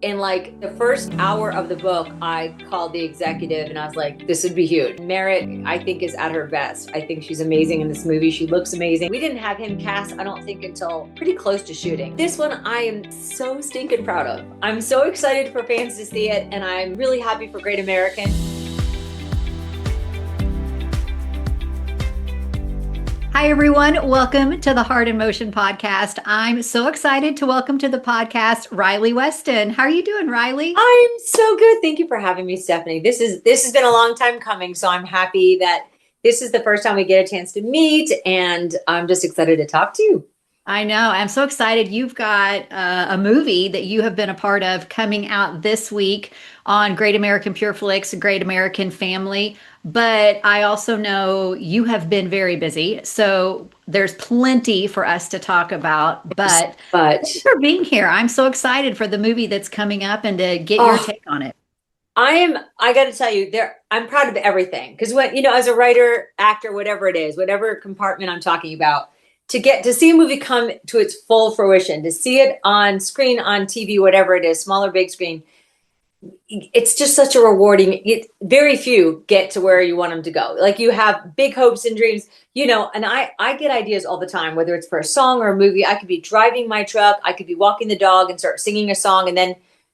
In like the first hour of the book, I called the executive and I was like, this would be huge. Merritt, I think, is at her best. I think she's amazing in this movie. She looks amazing. We didn't have him cast, I don't think, until pretty close to shooting. This one I am so stinking proud of. I'm so excited for fans to see it, and I'm really happy for Great American. Hi, everyone. Welcome to the Heart in Motion podcast. I'm so excited to welcome to the podcast Riley Weston. How are you doing, Riley? I'm so good. Thank you for having me, Stephanie. This has been a long time coming, so I'm happy that this is the first time we get a chance to meet, and I'm just excited to talk to you. I know. I'm so excited. You've got a movie that you have been a part of coming out this week on Great American Pure Flix, Great American Family. But I also know you have been very busy. So there's plenty for us to talk about. But thanks for being here. I'm so excited for the movie that's coming up and to get your take on it. I got to tell you, I'm proud of everything. Because as a writer, actor, whatever it is, whatever compartment I'm talking about, to get to see a movie come to its full fruition, to see it on screen, on TV, whatever it is, small or big screen, it's just such a rewarding. Very few get to where you want them to go. Like, you have big hopes and dreams, and I get ideas all the time, whether it's for a song or a movie. I could be driving my truck, I could be walking the dog and start singing a song, and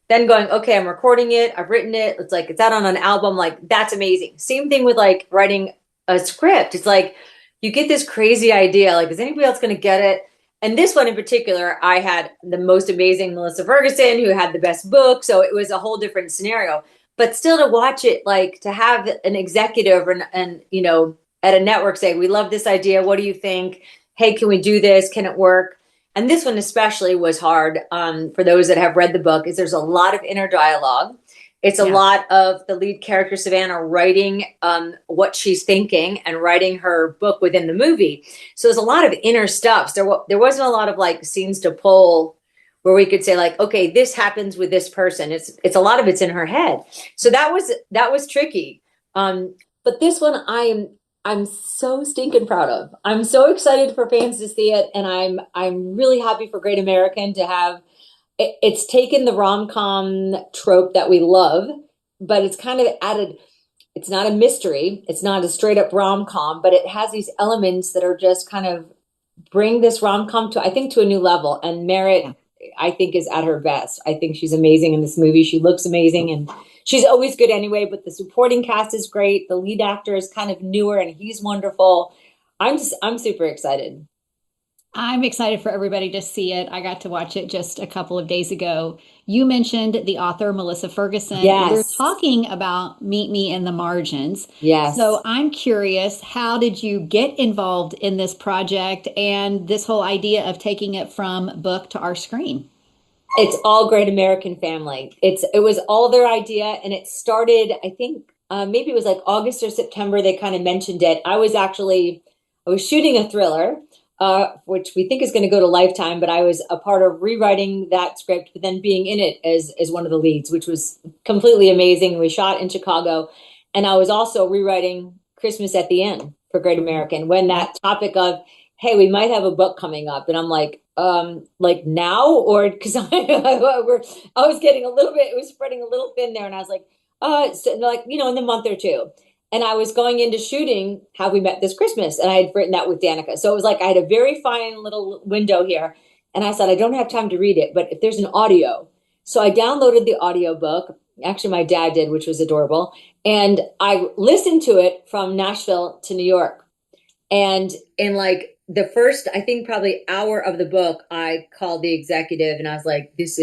then going, okay, I'm recording it, I've written it, it's out on an album. Like, that's amazing. Same thing with like writing a script. It's like, you get this crazy idea, like, is anybody else going to get it? And this one in particular, I had the most amazing Melissa Ferguson, who had the best book. So it was a whole different scenario. But still, to watch it, like, to have an executive and at a network say, we love this idea. What do you think? Hey, can we do this? Can it work? And this one especially was hard for those that have read the book, is there's a lot of inner dialogue. It's a lot of the lead character, Savannah, writing what she's thinking and writing her book within the movie. So there's a lot of inner stuff. There wasn't a lot of like scenes to pull where we could say like, okay, this happens with this person. It's a lot of it's in her head. So that was tricky. But this one I'm so stinking proud of. I'm so excited for fans to see it, and I'm really happy for Great American to have. It's taken the rom-com trope that we love, but it's kind of added. It's not a mystery. It's not a straight up rom-com, but it has these elements that are just kind of bring this rom-com to a new level. And Merritt, I think, is at her best. I think she's amazing in this movie. She looks amazing, and she's always good anyway, but the supporting cast is great. The lead actor is kind of newer, and he's wonderful. I'm super excited. I'm excited for everybody to see it. I got to watch it just a couple of days ago. You mentioned the author, Melissa Ferguson. Yes. We're talking about Meet Me in the Margins. Yes. So I'm curious, how did you get involved in this project and this whole idea of taking it from book to our screen? It's all Great American Family. It was all their idea, and it started, I think, maybe it was like August or September. They kind of mentioned it. I was shooting a thriller, which we think is going to go to Lifetime, but I was a part of rewriting that script, but then being in it as one of the leads, which was completely amazing. We shot in Chicago, and I was also rewriting Christmas at the End for Great American, when that topic of, hey, we might have a book coming up, and I'm like now, or because I was getting a little bit, it was spreading a little thin there, and I was like, so like, in a month or two. And I was going into shooting Have We Met This Christmas, and I had written that with Danica. So it was like I had a very fine little window here, and I said, I don't have time to read it, but if there's an audio. So I downloaded the audio book. Actually, my dad did, which was adorable. And I listened to it from Nashville to New York. And in like the first, I think probably hour of the book, I called the executive and I was like, this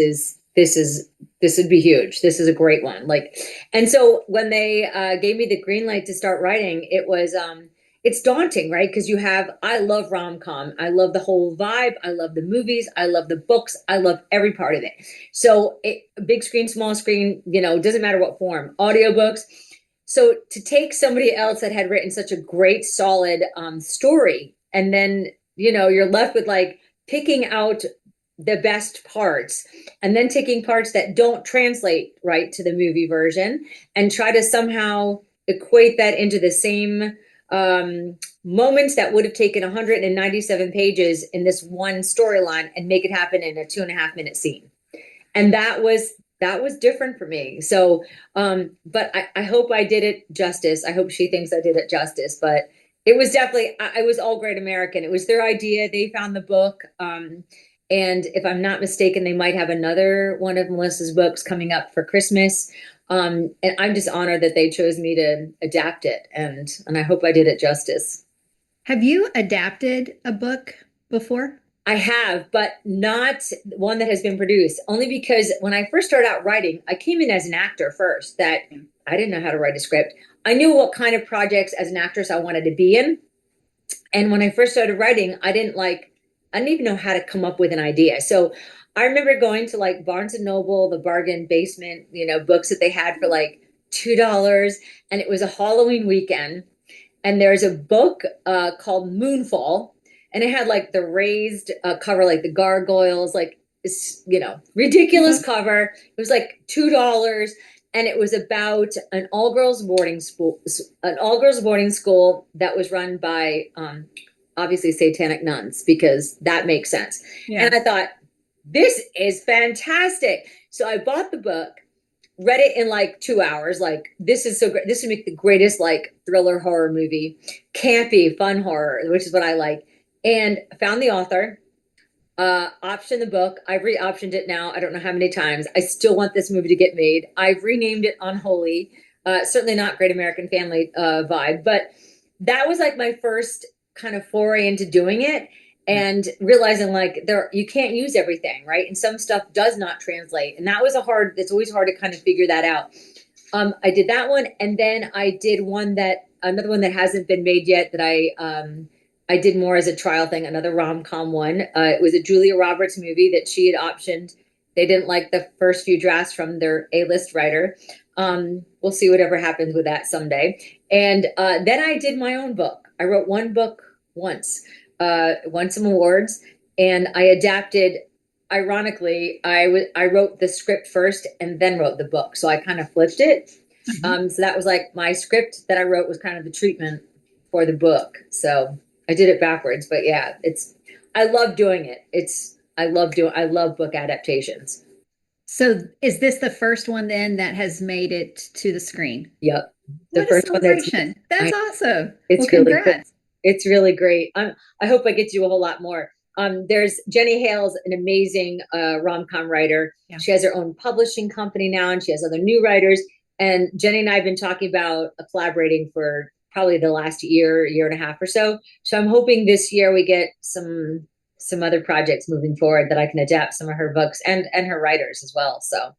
would be huge. This is a great one. Like, and so when they gave me the green light to start writing, it was, it's daunting, right? Because I love rom-com. I love the whole vibe. I love the movies. I love the books. I love every part of it. So big screen, small screen, doesn't matter what form, audiobooks. So to take somebody else that had written such a great, solid story, and then, you're left with like picking out the best parts and then taking parts that don't translate right to the movie version and try to somehow equate that into the same moments that would have taken 197 pages in this one storyline and make it happen in a 2.5 minute scene. And that was that was different for me. So, but I hope I did it justice. I hope she thinks I did it justice, but it was definitely, it was all Great American. It was their idea. They found the book. And if I'm not mistaken, they might have another one of Melissa's books coming up for Christmas. And I'm just honored that they chose me to adapt it. And I hope I did it justice. Have you adapted a book before? I have, but not one that has been produced. Only because when I first started out writing, I came in as an actor first, that I didn't know how to write a script. I knew what kind of projects as an actress I wanted to be in. And when I first started writing, I didn't even know how to come up with an idea. So I remember going to like Barnes and Noble, the bargain basement, books that they had for like $2. And it was a Halloween weekend. And there's a book called Moonfall. And it had like the raised cover, like the gargoyles, like, ridiculous cover. It was like $2. And it was about an all-girls boarding school, that was run by obviously satanic nuns, because that makes sense. Yeah. And I thought, this is fantastic. So I bought the book, read it in like 2 hours. Like, this is so great. This would make the greatest like thriller horror movie, campy, fun horror, which is what I like. And found the author, optioned the book. I've re-optioned it now. I don't know how many times. I still want this movie to get made. I've renamed it Unholy. Certainly not Great American Family vibe, but that was like my first kind of foray into doing it, and realizing like you can't use everything, right? And some stuff does not translate. And it's always hard to kind of figure that out. I did that one. And then I did another one that hasn't been made yet, that I did more as a trial thing, another rom-com one. It was a Julia Roberts movie that she had optioned. They didn't like the first few drafts from their A-list writer. We'll see whatever happens with that someday. And then I did my own book. I wrote one book once, won some awards, and I adapted. Ironically, I wrote the script first and then wrote the book. So I kind of flipped it. Mm-hmm. So that was like my script that I wrote was kind of the treatment for the book. So I did it backwards, but yeah, I love doing it. I love book adaptations. So is this the first one then that has made it to the screen? Yep. What a celebration. That's awesome. It's really congrats. Cool. It's really great. I hope I get to do a whole lot more. There's Jenny Hale's an amazing rom-com writer. Yeah. She has her own publishing company now, and she has other new writers. And Jenny and I have been talking about collaborating for probably the last year and a half or so. So I'm hoping this year we get some other projects moving forward that I can adapt some of her books and her writers as well. So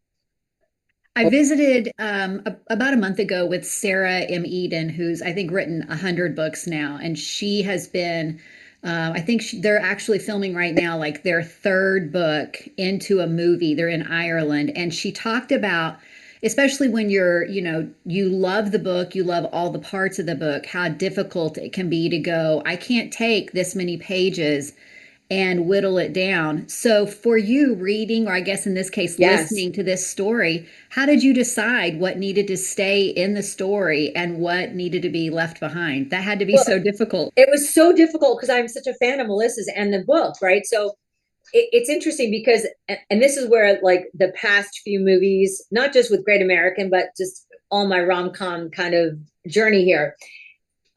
I visited about a month ago with Sarah M. Eden, who's I think written 100 books now, and she has been. I think they're actually filming right now, like their third book into a movie. They're in Ireland, and she talked about, especially when you love the book, you love all the parts of the book, how difficult it can be to go, I can't take this many pages and whittle it down. So for you reading, or I guess in this case, listening to this story, how did you decide what needed to stay in the story and what needed to be left behind? That had to be so difficult. It was so difficult because I'm such a fan of Melissa's and the book, right? So it's interesting because, and this is where like the past few movies, not just with Great American, but just all my rom-com kind of journey here,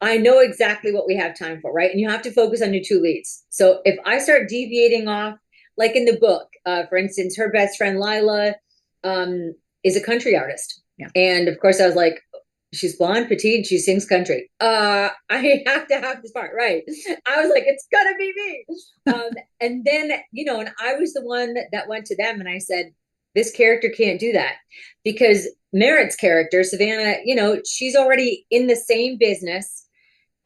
I know exactly what we have time for, right? And you have to focus on your two leads. So if I start deviating off, like in the book, for instance, her best friend Lila is a country artist. Yeah. And of course I was like, she's blonde, petite, she sings country. I have to have this part, right? I was like, it's gonna be me. And then, and I was the one that went to them and I said, this character can't do that, because Merritt's character, Savannah, she's already in the same business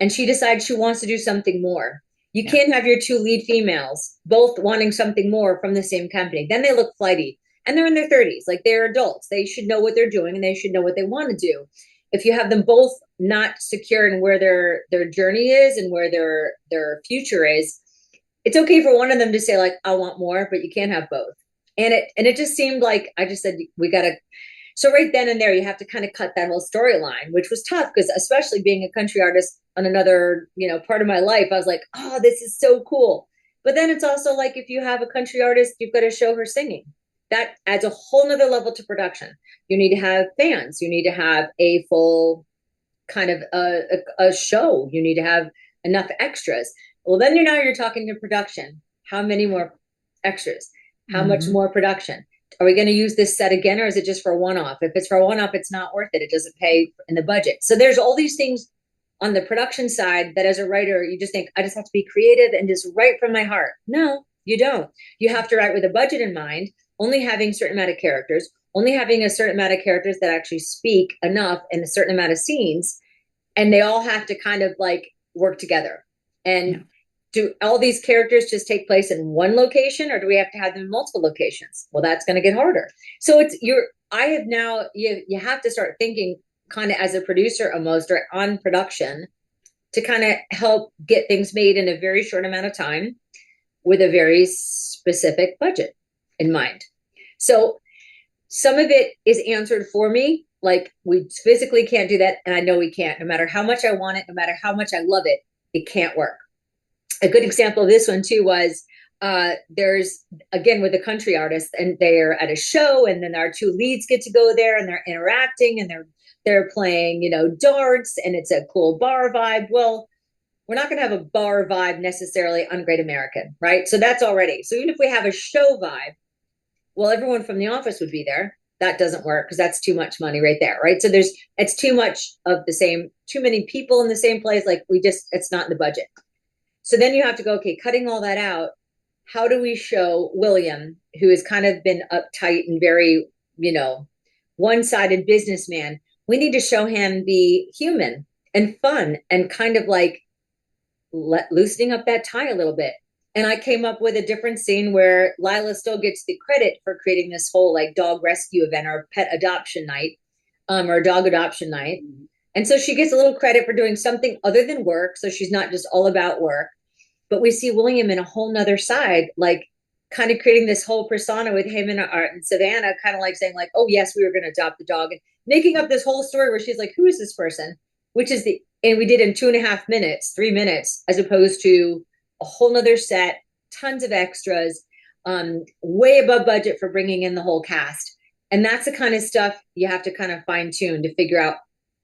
and she decides she wants to do something more. You can't have your two lead females both wanting something more from the same company. Then they look flighty, and they're in their 30s. Like, they're adults. They should know what they're doing and they should know what they want to do. If you have them both not secure in where their journey is and where their future is, it's okay for one of them to say like, I want more, but you can't have both. And it just seemed like I just said, we got to. So right then and there, you have to kind of cut that whole storyline, which was tough because, especially being a country artist on another, part of my life, I was like, oh, this is so cool. But then it's also like, if you have a country artist, you've got to show her singing. that adds a whole nother level to production. You need to have fans. You need to have a full kind of a show. You need to have enough extras. Well, then you're talking to production. How many more extras? How much more production? Are we going to use this set again, or is it just for a one-off? If it's for a one-off, it's not worth it. It doesn't pay in the budget. So there's all these things on the production side that as a writer, you just think, I just have to be creative and just write from my heart. No, you don't. You have to write with a budget in mind, only having a certain amount of characters, only having a certain amount of characters that actually speak enough in a certain amount of scenes. And they all have to kind of like work together. And do all these characters just take place in one location, or do we have to have them in multiple locations? Well, that's going to get harder. So you have to start thinking kind of as a producer almost, or on production, to kind of help get things made in a very short amount of time with a very specific budget in mind. So some of it is answered for me. Like, we physically can't do that. And I know we can't, no matter how much I want it, no matter how much I love it, it can't work. A good example of this one too was there's, again, with a country artist, and they're at a show, and then our two leads get to go there, and they're interacting, and they're playing, darts, and it's a cool bar vibe. Well, we're not going to have a bar vibe necessarily on Great American, right? So that's already, so even if we have a show vibe, well, everyone from the office would be there. That doesn't work because that's too much money right there, right? So it's too much of the same, too many people in the same place. Like, it's not in the budget. So then you have to go, okay, cutting all that out, how do we show William, who has kind of been uptight and very, one-sided businessman? We need to show him be human and fun and kind of like loosening up that tie a little bit. And I came up with a different scene where Lila still gets the credit for creating this whole like dog rescue event or pet adoption night, or dog adoption night. And so she gets a little credit for doing something other than work. So she's not just all about work. But we see William in a whole nother side, like kind of creating this whole persona with him and Savannah, kind of like saying like, oh, yes, we were going to adopt the dog, and making up this whole story where she's like, who is this person? And we did in 2.5 minutes, 3 minutes, as opposed to a whole nother set, tons of extras, way above budget for bringing in the whole cast. And that's the kind of stuff you have to kind of fine tune to figure out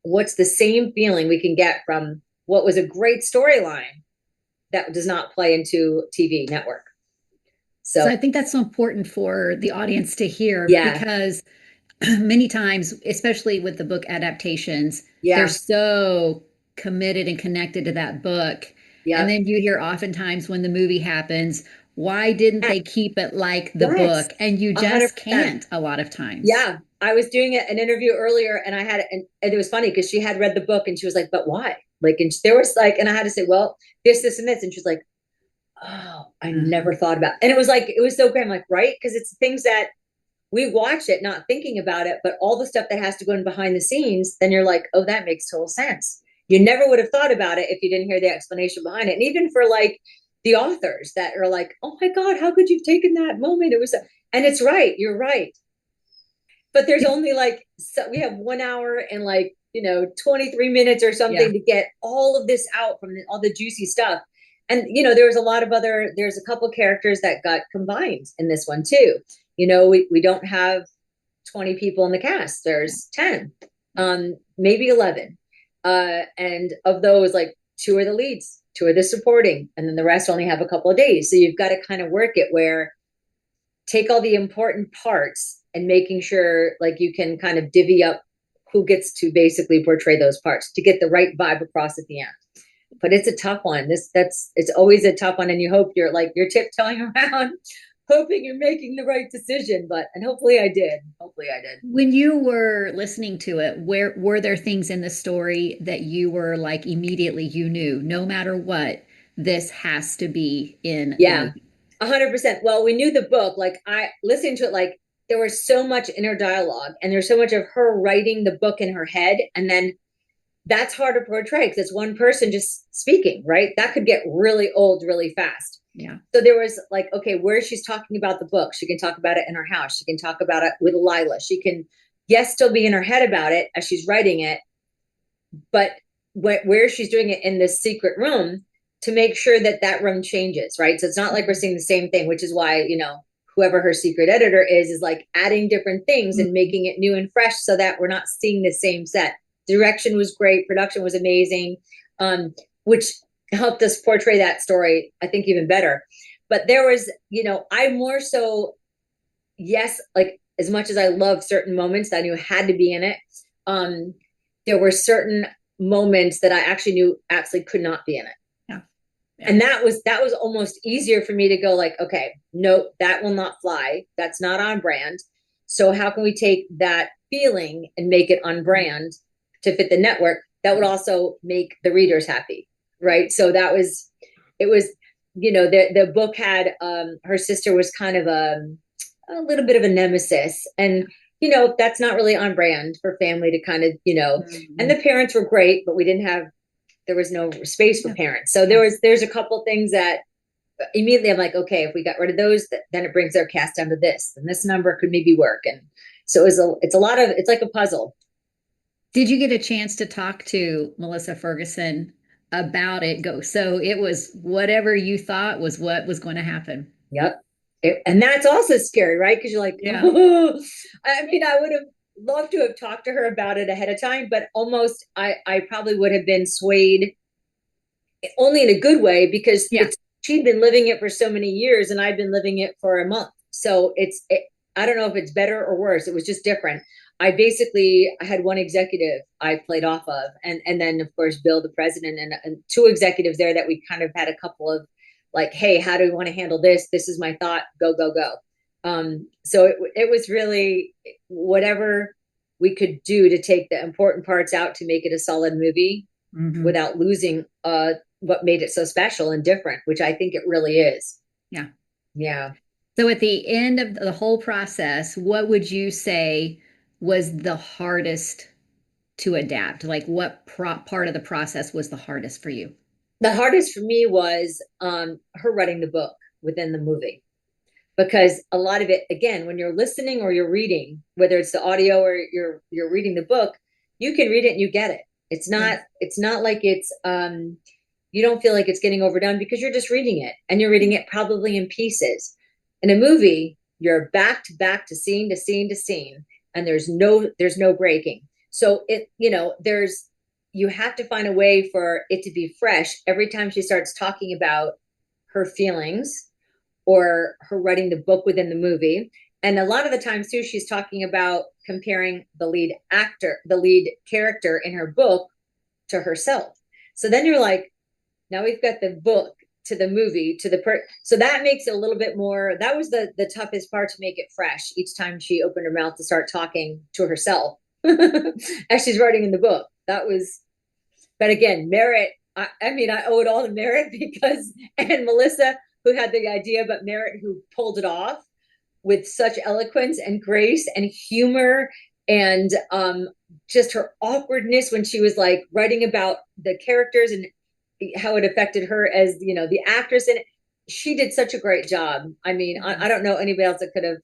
what's the same feeling we can get from what was a great storyline that does not play into TV network. So I think that's so important for the audience to hear, yeah. because many times, especially with the book adaptations, Yeah. they're so committed and connected to that book. Yeah. And then you hear oftentimes when the movie happens, why didn't they keep it like the book? And you just 100%. can't a lot of times. Yeah. I was doing an interview earlier, and and it was funny because she had read the book and she was like, but why? Like, and there was like, and I had to say, well, this, and this. And she's like, oh, I never thought about it. And it was like, it was so great. I'm like, right? Because it's things that we watch it not thinking about it, but all the stuff that has to go in behind the scenes, then you're like, oh, that makes total sense. You never would have thought about it if you didn't hear the explanation behind it. And even for like the authors that are like, oh my God, how could you have taken that moment? It was, and it's right. You're right. But there's only like, so we have 1 hour and like, 23 minutes or something to get all of this out from all the juicy stuff. And, there's a couple characters that got combined in this one too. We don't have 20 people in the cast. There's 10, maybe 11. And of those, like 2 are the leads, 2 are the supporting, and then the rest only have a couple of days. So you've got to kind of work it where take all the important parts and making sure like you can kind of divvy up who gets to basically portray those parts to get the right vibe across at the end. But it's a tough one. It's always a tough one. And you hope you're tiptoeing around, hoping you're making the right decision. And hopefully I did. When you were listening to it, were there things in the story that you were like, immediately you knew, no matter what, this has to be in? Yeah, 100%. Well, we knew the book, like I listened to it, like there was so much inner dialogue and there's so much of her writing the book in her head. And then that's hard to portray because it's one person just speaking, right? That could get really old really fast. Yeah. So there was like, okay, where she's talking about the book, she can talk about it in her house. She can talk about it with Lila. She can, yes, still be in her head about it as she's writing it, but where she's doing it in this secret room to make sure that room changes, right? So it's not like we're seeing the same thing, which is why, whoever her secret editor is like adding different things and making it new and fresh so that we're not seeing the same set. Direction was great, production was amazing, which helped us portray that story, I think, even better. But there was, I more so, yes, like as much as I love certain moments that I knew had to be in it, there were certain moments that I actually knew absolutely could not be in it. Yeah. Yeah. And that was almost easier for me to go like, okay, no, that will not fly. That's not on brand. So how can we take that feeling and make it on brand to fit the network? That would also make the readers happy, right? So it was, the book had, her sister was kind of a little bit of a nemesis, and that's not really on brand for family to kind of, and the parents were great, but there was no space for parents. So there's a couple things that immediately I'm like, okay, if we got rid of those, then it brings our cast down to this, and this number could maybe work. And so it's like a puzzle. Did you get a chance to talk to Melissa Ferguson about it? So it was whatever you thought was what was going to happen. Yep. And that's also scary, right? Because you're like, yeah. Oh. I mean, I would have loved to have talked to her about it ahead of time, but almost I probably would have been swayed only in a good way, because she'd been living it for so many years and I'd been living it for a month. So I don't know if it's better or worse. It was just different. I had one executive I played off of, and then of course Bill, the president, and two executives there that we kind of had a couple of like, hey, how do we want to handle this? This is my thought. Go, go, go. So it was really whatever we could do to take the important parts out to make it a solid movie without losing what made it so special and different, which I think it really is. Yeah. Yeah. So at the end of the whole process, what would you say was the hardest to adapt? Like what part of the process was the hardest for you? The hardest for me was her writing the book within the movie, because a lot of it, again, when you're listening or you're reading, whether it's the audio or you're reading the book, you can read it and you get it. It's not like it's you don't feel like it's getting overdone because you're just reading it, and you're reading it probably in pieces. In a movie, you're back to back to scene to scene to scene, and there's no breaking. So you have to find a way for it to be fresh every time she starts talking about her feelings or her writing the book within the movie. And a lot of the times too, she's talking about comparing the lead character in her book to herself. So then you're like, now we've got the book to the movie to so that makes it a little bit more. That was the toughest part, to make it fresh each time she opened her mouth to start talking to herself as she's writing in the book. But again, Merritt, I owe it all to Merritt and Melissa, who had the idea, but Merritt, who pulled it off with such eloquence and grace and humor, and just her awkwardness when she was like writing about the characters and how it affected her as, the actress. And she did such a great job. I mean, I don't know anybody else that could have.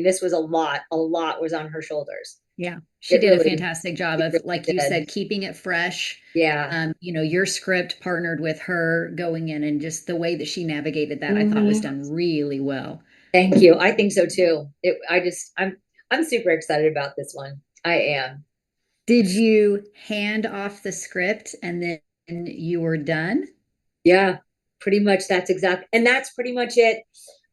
This was a lot was on her shoulders. Yeah, she did a fantastic job of, like you said, keeping it fresh. Yeah. Your script partnered with her going in, and just the way that she navigated that, I thought was done really well. Thank you. I think so too. I'm super excited about this one. I am. Did you hand off the script and then you were done? Yeah, pretty much. And that's pretty much it.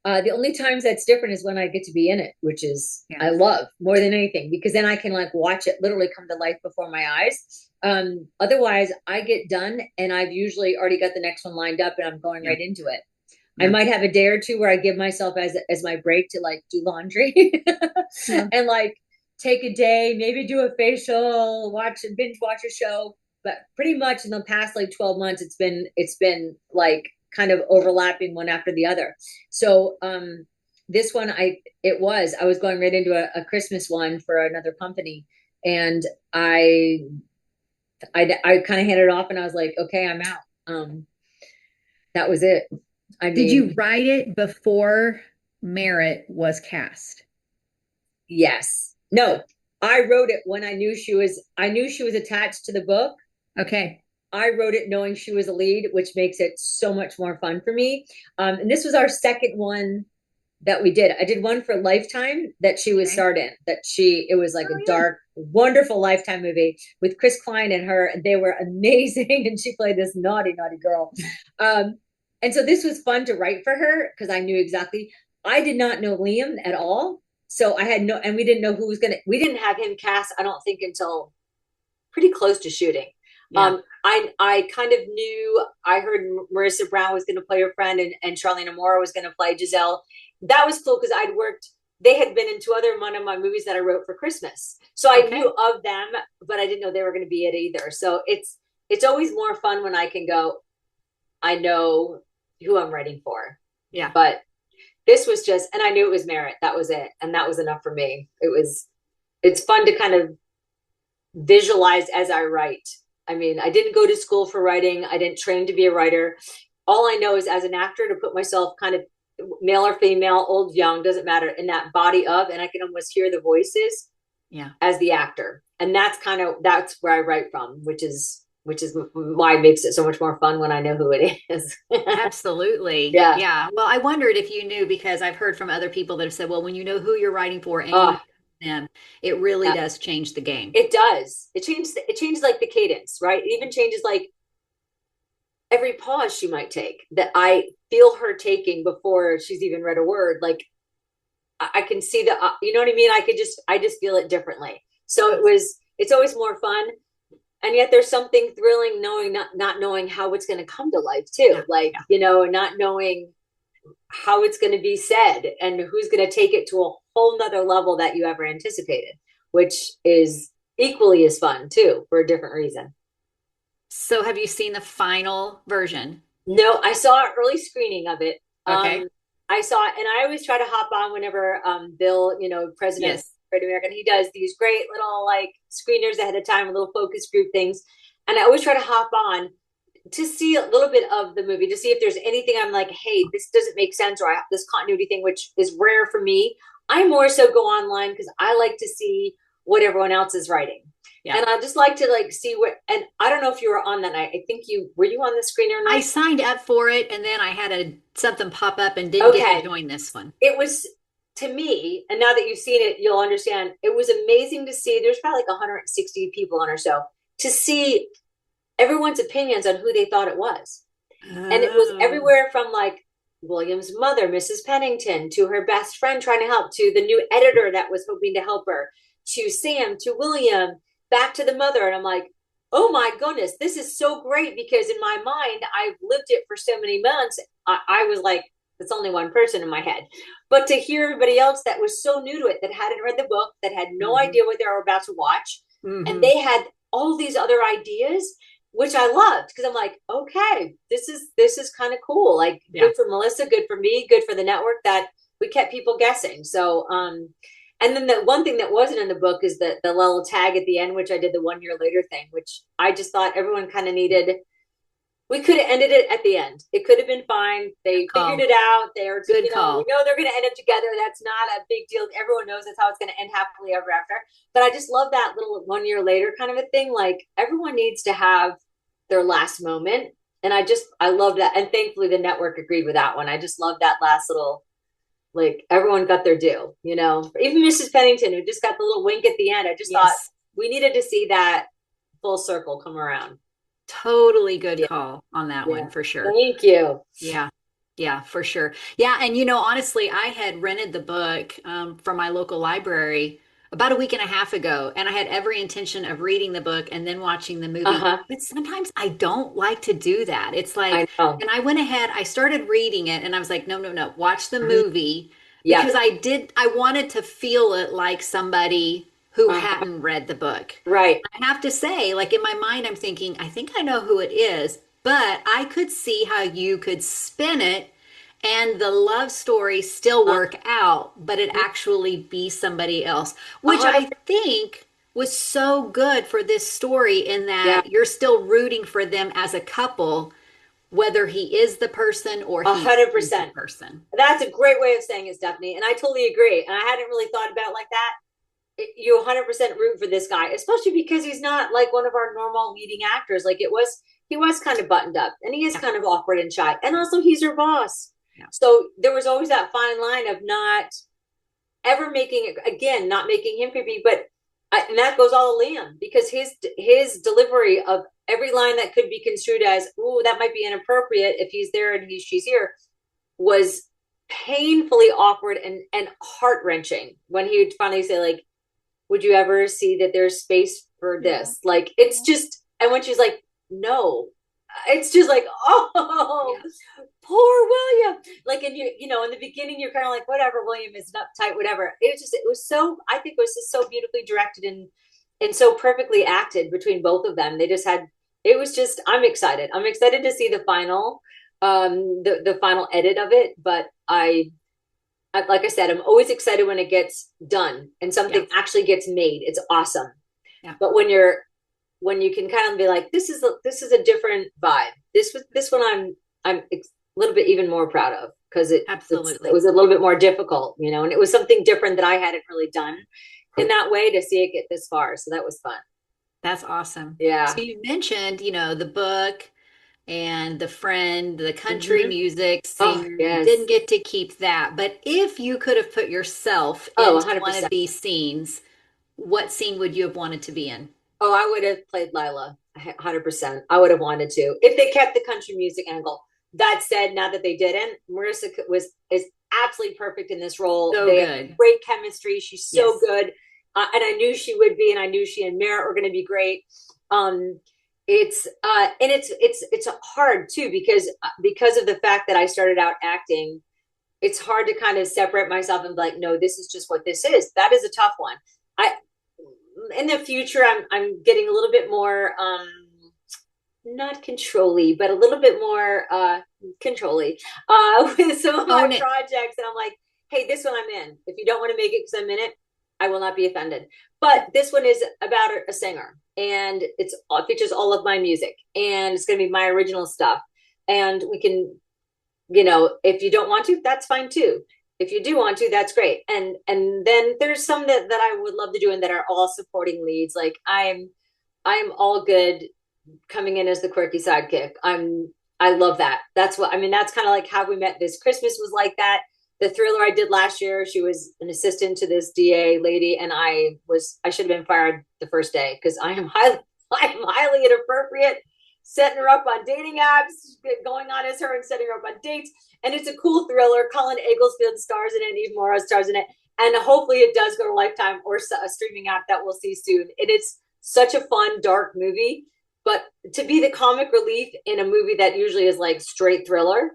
The only times that's different is when I get to be in it, which is I love more than anything, because then I can like watch it literally come to life before my eyes. Otherwise, I get done and I've usually already got the next one lined up and I'm going right into it. I might have a day or two where I give myself as my break to like do laundry and like take a day, maybe do a facial, binge watch a show. But pretty much in the past like 12 months, it's been like kind of overlapping one after the other. So this one, I was going right into a Christmas one for another company, and I kind of handed it off and I was like, okay, I'm out. That was it. Did you write it before Merritt was cast? Yes. No, I wrote it when I knew she was attached to the book. Okay. I wrote it knowing she was a lead, which makes it so much more fun for me. And this was our second one that we did. I did one for Lifetime that she was starred in. It was like a dark, wonderful Lifetime movie with Chris Klein and her, and they were amazing. And she played this naughty, naughty girl. And so this was fun to write for her because I knew exactly. I did not know Liam at all, so I had no, and we didn't know who was gonna. We didn't have him cast, I don't think, until pretty close to shooting. Yeah. I kind of knew. I heard Marissa Brown was going to play her friend, and Charlene Amora was going to play Giselle. That was cool because I'd worked. They had been in one of my movies that I wrote for Christmas, so I knew of them, but I didn't know they were going to be it either. So it's always more fun when I can go, I know who I'm writing for. Yeah. But this was just, and I knew it was Merritt. That was it. And that was enough for me. It's fun to kind of visualize as I write. I mean, I didn't go to school for writing. I didn't train to be a writer. All I know is as an actor to put myself kind of male or female, old, young, doesn't matter, in that body of, and I can almost hear the voices as the actor. And that's where I write from, which is why it makes it so much more fun when I know who it is. Absolutely. Yeah. Yeah. Well, I wondered if you knew, because I've heard from other people that have said, well, when you know who you're writing for and you know them, it really does change the game. It does. It changes like the cadence, right? It even changes like every pause she might take that I feel her taking before she's even read a word. Like I can see you know what I mean? I just feel it differently. So it's always more fun. And yet there's something thrilling not knowing how it's going to come to life too. Not knowing how it's going to be said and who's going to take it to a whole nother level that you ever anticipated, which is equally as fun too, for a different reason. So have you seen the final version? No, I saw an early screening of it. Okay. I saw it, and I always try to hop on whenever Bill, president of Great American, he does these great little like screeners ahead of time, little focus group things. And I always try to hop on to see a little bit of the movie, to see if there's anything I'm like, hey, this doesn't make sense, or this continuity thing, which is rare for me. I more so go online because I like to see what everyone else is writing. Yeah. And I just like to like see and I don't know if you were on that night. I think were you on the screener night? I signed up for it, and then I had something pop up and didn't get to join this one. It was, to me, and now that you've seen it, you'll understand, it was amazing to see. There's probably like 160 people on our show, to see everyone's opinions on who they thought it was. And it was everywhere from like William's mother, Mrs. Pennington, to her best friend trying to help, to the new editor that was hoping to help her, to Sam, to William, back to the mother. And I'm like, oh my goodness, this is so great, because in my mind, I've lived it for so many months. I was like, it's only one person in my head. But to hear everybody else that was so new to it, that hadn't read the book, that had no idea what they were about to watch, and they had all these other ideas, which I loved, because I'm like, okay, this is kind of cool. Like, good for Melissa, good for me, good for the network, that we kept people guessing. So, and then the one thing that wasn't in the book is the little tag at the end, which I did the 1 year later thing, which I just thought everyone kind of needed. We could have ended it at the end. It could have been fine. They figured it out. They're good call. We know they're going to end up together. That's not a big deal. Everyone knows that's how it's going to end happily ever after. But I just love that little 1 year later kind of a thing. Like, everyone needs to have their last moment. And I love that. And thankfully the network agreed with that one. I just love that last little, like, everyone got their due, even Mrs. Pennington, who just got the little wink at the end. I just thought we needed to see that full circle come around. Totally good call on that one, for sure. Thank you. Yeah, for sure. Yeah. And, honestly, I had rented the book from my local library about a week and a half ago, and I had every intention of reading the book and then watching the movie. But sometimes I don't like to do that. It's like, and I went ahead, I started reading it, and I was like, no, watch the movie, because I wanted to feel it like somebody who hadn't read the book. Right. I have to say, like, in my mind, I'm thinking, I think I know who it is, but I could see how you could spin it and the love story still work out, but it actually be somebody else, which I think was so good for this story, in that you're still rooting for them as a couple, whether he is the person or he 100% is the person. That's a great way of saying it, Stephanie. And I totally agree. And I hadn't really thought about it like that. You 100% root for this guy, especially because he's not like one of our normal leading actors. Like, he was kind of buttoned up, and he is kind of awkward and shy. And also, he's your boss. Yeah. So there was always that fine line of not ever making it, again, not making him creepy, but and that goes all to Liam, because his delivery of every line that could be construed as, "Ooh, that might be inappropriate if he's there and she's here," was painfully awkward and heart wrenching when he would finally say, like, "Would you ever see that there's space for this?" Yeah. Like, it's just, and when she's like, "No," it's just like, oh, yeah. Poor William. Like, and you know, in the beginning, you're kind of like, whatever, William is uptight, whatever. It was so, I think it was just so beautifully directed and so perfectly acted between both of them. They just had, it was just, I'm excited. I'm excited to see the final, the final edit of it. But like I said, I'm always excited when it gets done and something actually gets made. It's awesome. Yeah. But when you can kind of be like, this is a different vibe. This one I'm a little bit even more proud of, because it was a little bit more difficult, you know, and it was something different that I hadn't really done in that way to see it get this far. So that was fun. That's awesome. Yeah. So you mentioned, you know, the book and the friend, the country music singer. Yes. Didn't get to keep that. But if you could have put yourself into 100%. one of these scenes, what scene would you have wanted to be in? Oh, I would have played Lila 100%. I would have wanted to, if they kept the country music angle. That said, now that they didn't, Marissa is absolutely perfect in this role. So they good. Have great chemistry. She's so good, and I knew she would be, and I knew she and Merritt were going to be great. It's hard too, because of the fact that I started out acting. It's hard to kind of separate myself and be like, no, this is just what this is. That is a tough one. In the future, I'm getting a little bit more not control-y, but a little bit more control-y with some of my projects. And I'm like, hey, this one I'm in. If you don't want to make it because I'm in it, I will not be offended. But this one is about a singer, and it features all of my music, and it's going to be my original stuff. And we can, you know, if you don't want to, that's fine too. If you do want to, that's great. And then there's some that I would love to do and that are all supporting leads. Like I'm all good coming in as the quirky sidekick. I love that. That's what I mean. That's kind of like how we met. This Christmas was like that. The Thriller I did last year, she was an assistant to this DA lady, and I should have been fired the first day because I'm highly inappropriate, setting her up on dating apps, going on as her and setting her up on dates. And it's a cool thriller. Colin Egglesfield stars in it, Eve Morrow stars in it, and hopefully it does go to Lifetime or a streaming app that we'll see soon. And it's such a fun, dark movie. But to be the comic relief in a movie that usually is like straight thriller,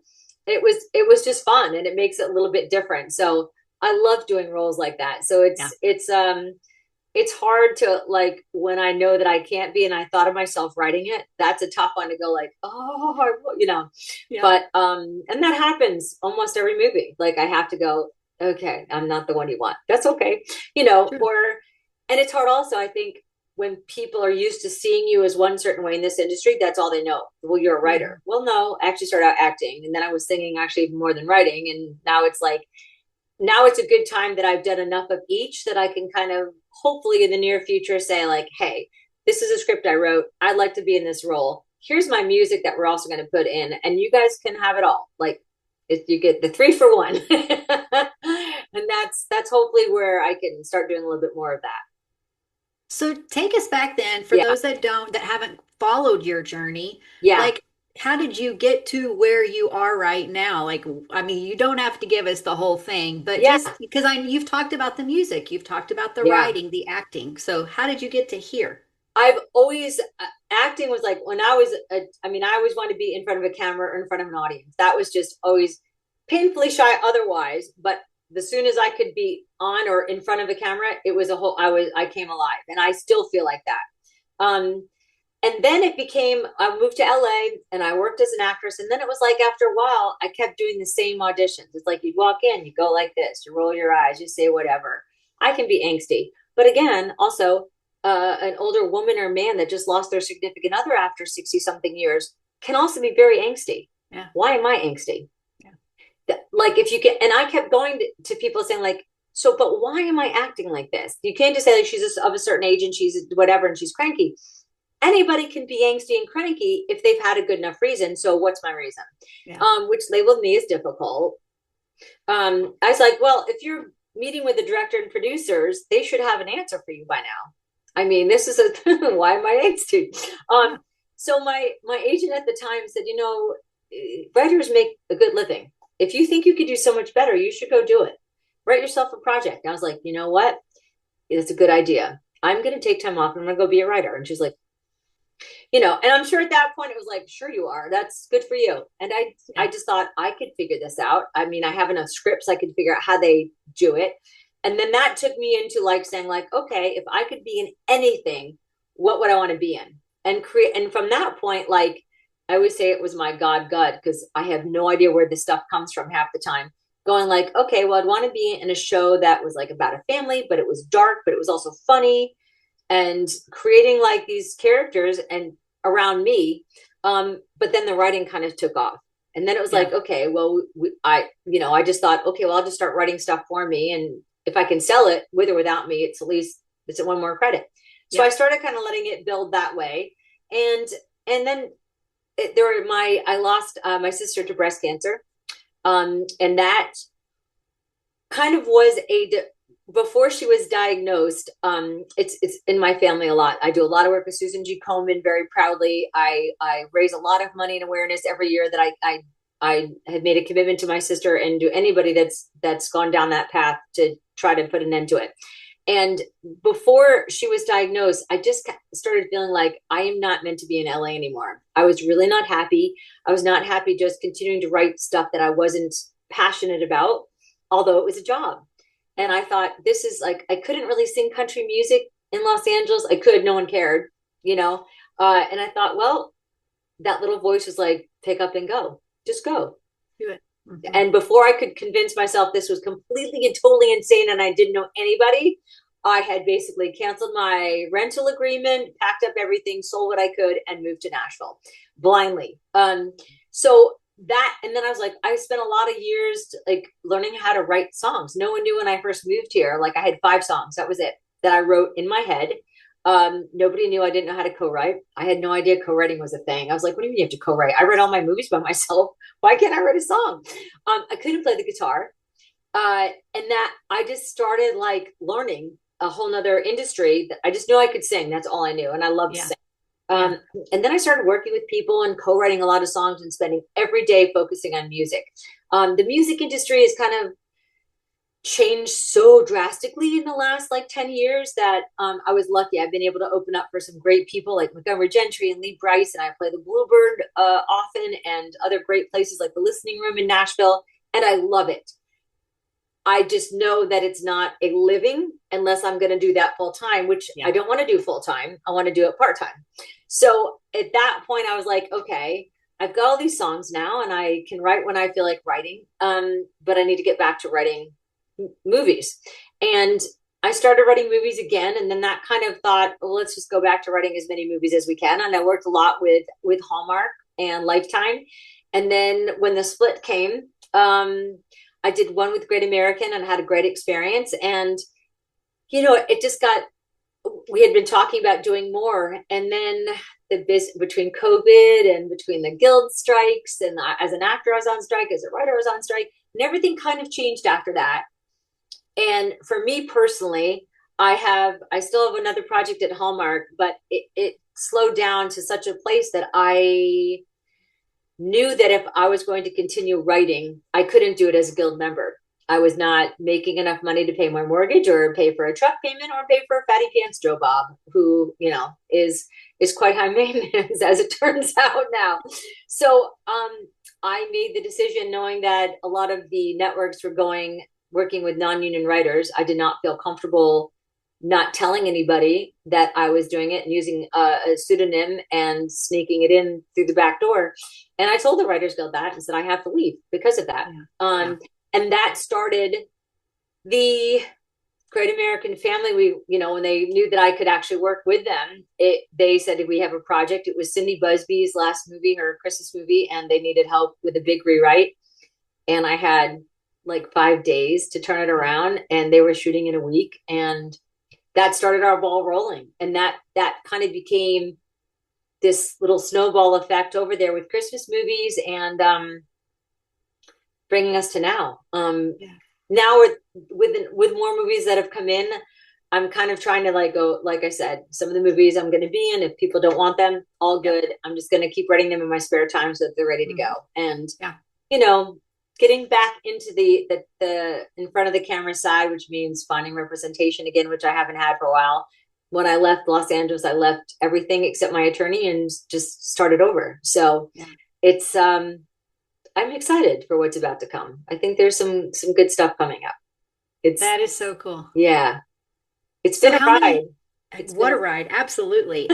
it was just fun, and it makes it a little bit different. So I love doing roles like that. So it's hard to, like, when I know that I can't be, and I thought of myself writing it, that's a tough one to go like, oh, you know. Yeah. But and that happens almost every movie. Like I have to go, okay, I'm not the one you want. That's okay, you know. Sure. And it's hard also, I think, when people are used to seeing you as one certain way in this industry, that's all they know. Well, you're a writer. Mm-hmm. Well, no, I actually started out acting, and then I was singing actually more than writing. And now it's like, now it's a good time that I've done enough of each that I can kind of hopefully in the near future say like, hey, this is a script I wrote. I'd like to be in this role. Here's my music that we're also going to put in, and you guys can have it all. Like, you get the 3 for 1. And that's hopefully where I can start doing a little bit more of that. So take us back then, for those that haven't followed your journey. Yeah. Like, how did you get to where you are right now? Like, I mean, you don't have to give us the whole thing, but just because you've talked about the music, you've talked about the writing, the acting. So how did you get to here? I've always, acting was like, when I was, I always wanted to be in front of a camera or in front of an audience. That was just always painfully shy otherwise, but as soon as I could be on or in front of a camera, it was I came alive, and I still feel like that. And then I moved to LA and I worked as an actress. And then it was like, after a while, I kept doing the same auditions. It's like, you walk in, you go like this, you roll your eyes, you say whatever. I can be angsty. But again, also an older woman or man that just lost their significant other after 60 something years can also be very angsty. Yeah. Why am I angsty? Like, if you can, and I kept going to people saying like, so, but why am I acting like this? You can't just say like she's of a certain age and she's whatever and she's cranky. anybody can be angsty and cranky if they've had a good enough reason. So what's my reason? Yeah. Which labeled me as difficult. I was like, well, if you're meeting with the director and producers, they should have an answer for you by now. I mean, this is why am I angsty? So my agent at the time said, writers make a good living. If you think you could do so much better, you should go do it. Write yourself a project. And I was like, you know what? It's a good idea. I'm going to take time off and I'm going to go be a writer. And she's like, and I'm sure at that point it was like, sure you are. That's good for you. And I just thought I could figure this out. I mean, I have enough scripts. I could figure out how they do it. And then that took me into like saying like, okay, if I could be in anything, what would I want to be in? And create. And from that point, like I always say it was my God gut, because I have no idea where this stuff comes from half the time. Going like, okay, well, I'd want to be in a show that was like about a family, but it was dark, but it was also funny, and creating like these characters and around me. But then the writing kind of took off. And then it was like, okay, well, I just thought, okay, well, I'll just start writing stuff for me. And if I can sell it with or without me, it's at least it's one more credit. So I started kind of letting it build that way. And then I lost my sister to breast cancer. And that kind of was before she was diagnosed. It's in my family a lot. I do a lot of work with Susan G. Komen very proudly. I raise a lot of money and awareness every year that I had made a commitment to my sister and to anybody that's gone down that path to try to put an end to it. And before she was diagnosed, I just started feeling like I am not meant to be in LA anymore. I was really not happy. I was not happy just continuing to write stuff that I wasn't passionate about, although it was a job. And I thought, this is like, I couldn't really sing country music in Los Angeles. I could, no one cared, And I thought, well, that little voice was like, pick up and go, just go. Do it. Mm-hmm. And before I could convince myself this was completely and totally insane and I didn't know anybody, I had basically canceled my rental agreement, packed up everything, sold what I could, and moved to Nashville blindly. So that, and then I was like, I spent a lot of years like learning how to write songs. No one knew when I first moved here. Like I had 5 songs. That was it that I wrote in my head. Nobody knew I didn't know how to co-write. I had no idea co-writing was a thing. I was like, what do you mean you have to co-write? I read all my movies by myself. Why can't I write a song? I couldn't play the guitar. And that I just started like learning a whole nother industry that I just knew I could sing. That's all I knew. And I loved to sing. And then I started working with people and co-writing a lot of songs and spending every day focusing on music. The music industry has kind of changed so drastically in the last like 10 years that I was lucky. I've been able to open up for some great people like Montgomery Gentry and Lee Brice, and I play the Bluebird often, and other great places like the Listening Room in Nashville, and I love it. I just know that it's not a living unless I'm going to do that full time, which I don't want to do full time. I want to do it part time. So at that point, I was like, okay, I've got all these songs now and I can write when I feel like writing. But I need to get back to writing movies. And I started writing movies again. And then that kind of thought, well, let's just go back to writing as many movies as we can. And I worked a lot with Hallmark and Lifetime. And then when the split came, I did one with Great American and had a great experience. And, it just we had been talking about doing more. And then between COVID and between the guild strikes, and as an actor, I was on strike, as a writer, I was on strike, and everything kind of changed after that. And for me personally, I still have another project at Hallmark, but it slowed down to such a place that I knew that if I was going to continue writing, I couldn't do it as a guild member. I was not making enough money to pay my mortgage or pay for a truck payment or pay for a fatty pants Joe Bob, who, is quite high maintenance as it turns out now. So I made the decision knowing that a lot of the networks were working with non-union writers. I did not feel comfortable not telling anybody that I was doing it and using a pseudonym and sneaking it in through the back door. And I told the Writers Guild that and said, I have to leave because of that. And that started the Great American Family. When they knew that I could actually work with them, they said, we have a project. It was Cindy Busby's last movie, her Christmas movie, and they needed help with a big rewrite. And I had like 5 days to turn it around, and they were shooting in a week. And that started our ball rolling. And that kind of became this little snowball effect over there with Christmas movies and bringing us to now. Yeah. Now with more movies that have come in, I'm kind of trying to like go, like I said, some of the movies I'm going to be in, if people don't want them, all good. I'm just going to keep writing them in my spare time so that they're ready to go. And, Yeah. you know, getting back into the in front of the camera side, which means finding representation again, which I haven't had for a while. When I left Los Angeles, I left everything except my attorney and just started over. So Yeah. it's, I'm excited for what's about to come. I think there's some good stuff coming up. It's, That is so cool. yeah, it's So been a how ride. many, It's been what a a ride. Absolutely.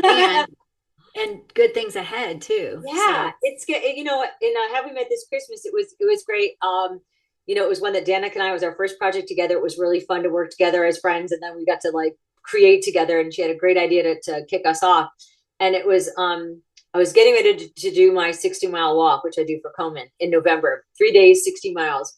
And good things ahead too. yeah, So it's good. You know, in How We Met This Christmas, it was great. You know, it was one that Danica and I was our first project together. It was really fun to work together as friends, and then we got to like create together. And she had a great idea to kick us off. And it was I was getting ready to do my 60-mile walk, which I do for Komen in November, 3 days, 60 miles.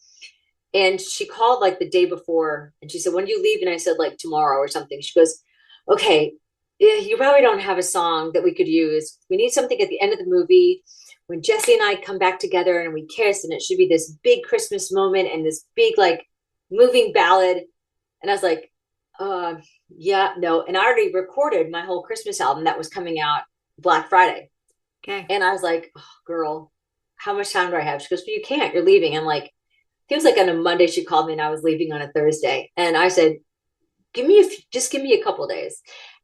And she called like the day before, and she said, "When do you leave?" And I said, like tomorrow or something. She goes, "Okay, yeah, you probably don't have a song that we could use. We need something at the end of the movie when Jesse and I come back together and we kiss, and it should be this big Christmas moment and this big like moving ballad." And I was like, yeah, no. And I already recorded my whole Christmas album that was coming out Black Friday. okay. And I was like, oh, girl, how much time do I have? She goes, "Well, you can't. You're leaving." I'm like, it was like on a Monday she called me and I was leaving on a Thursday. And I said, just give me a couple of days.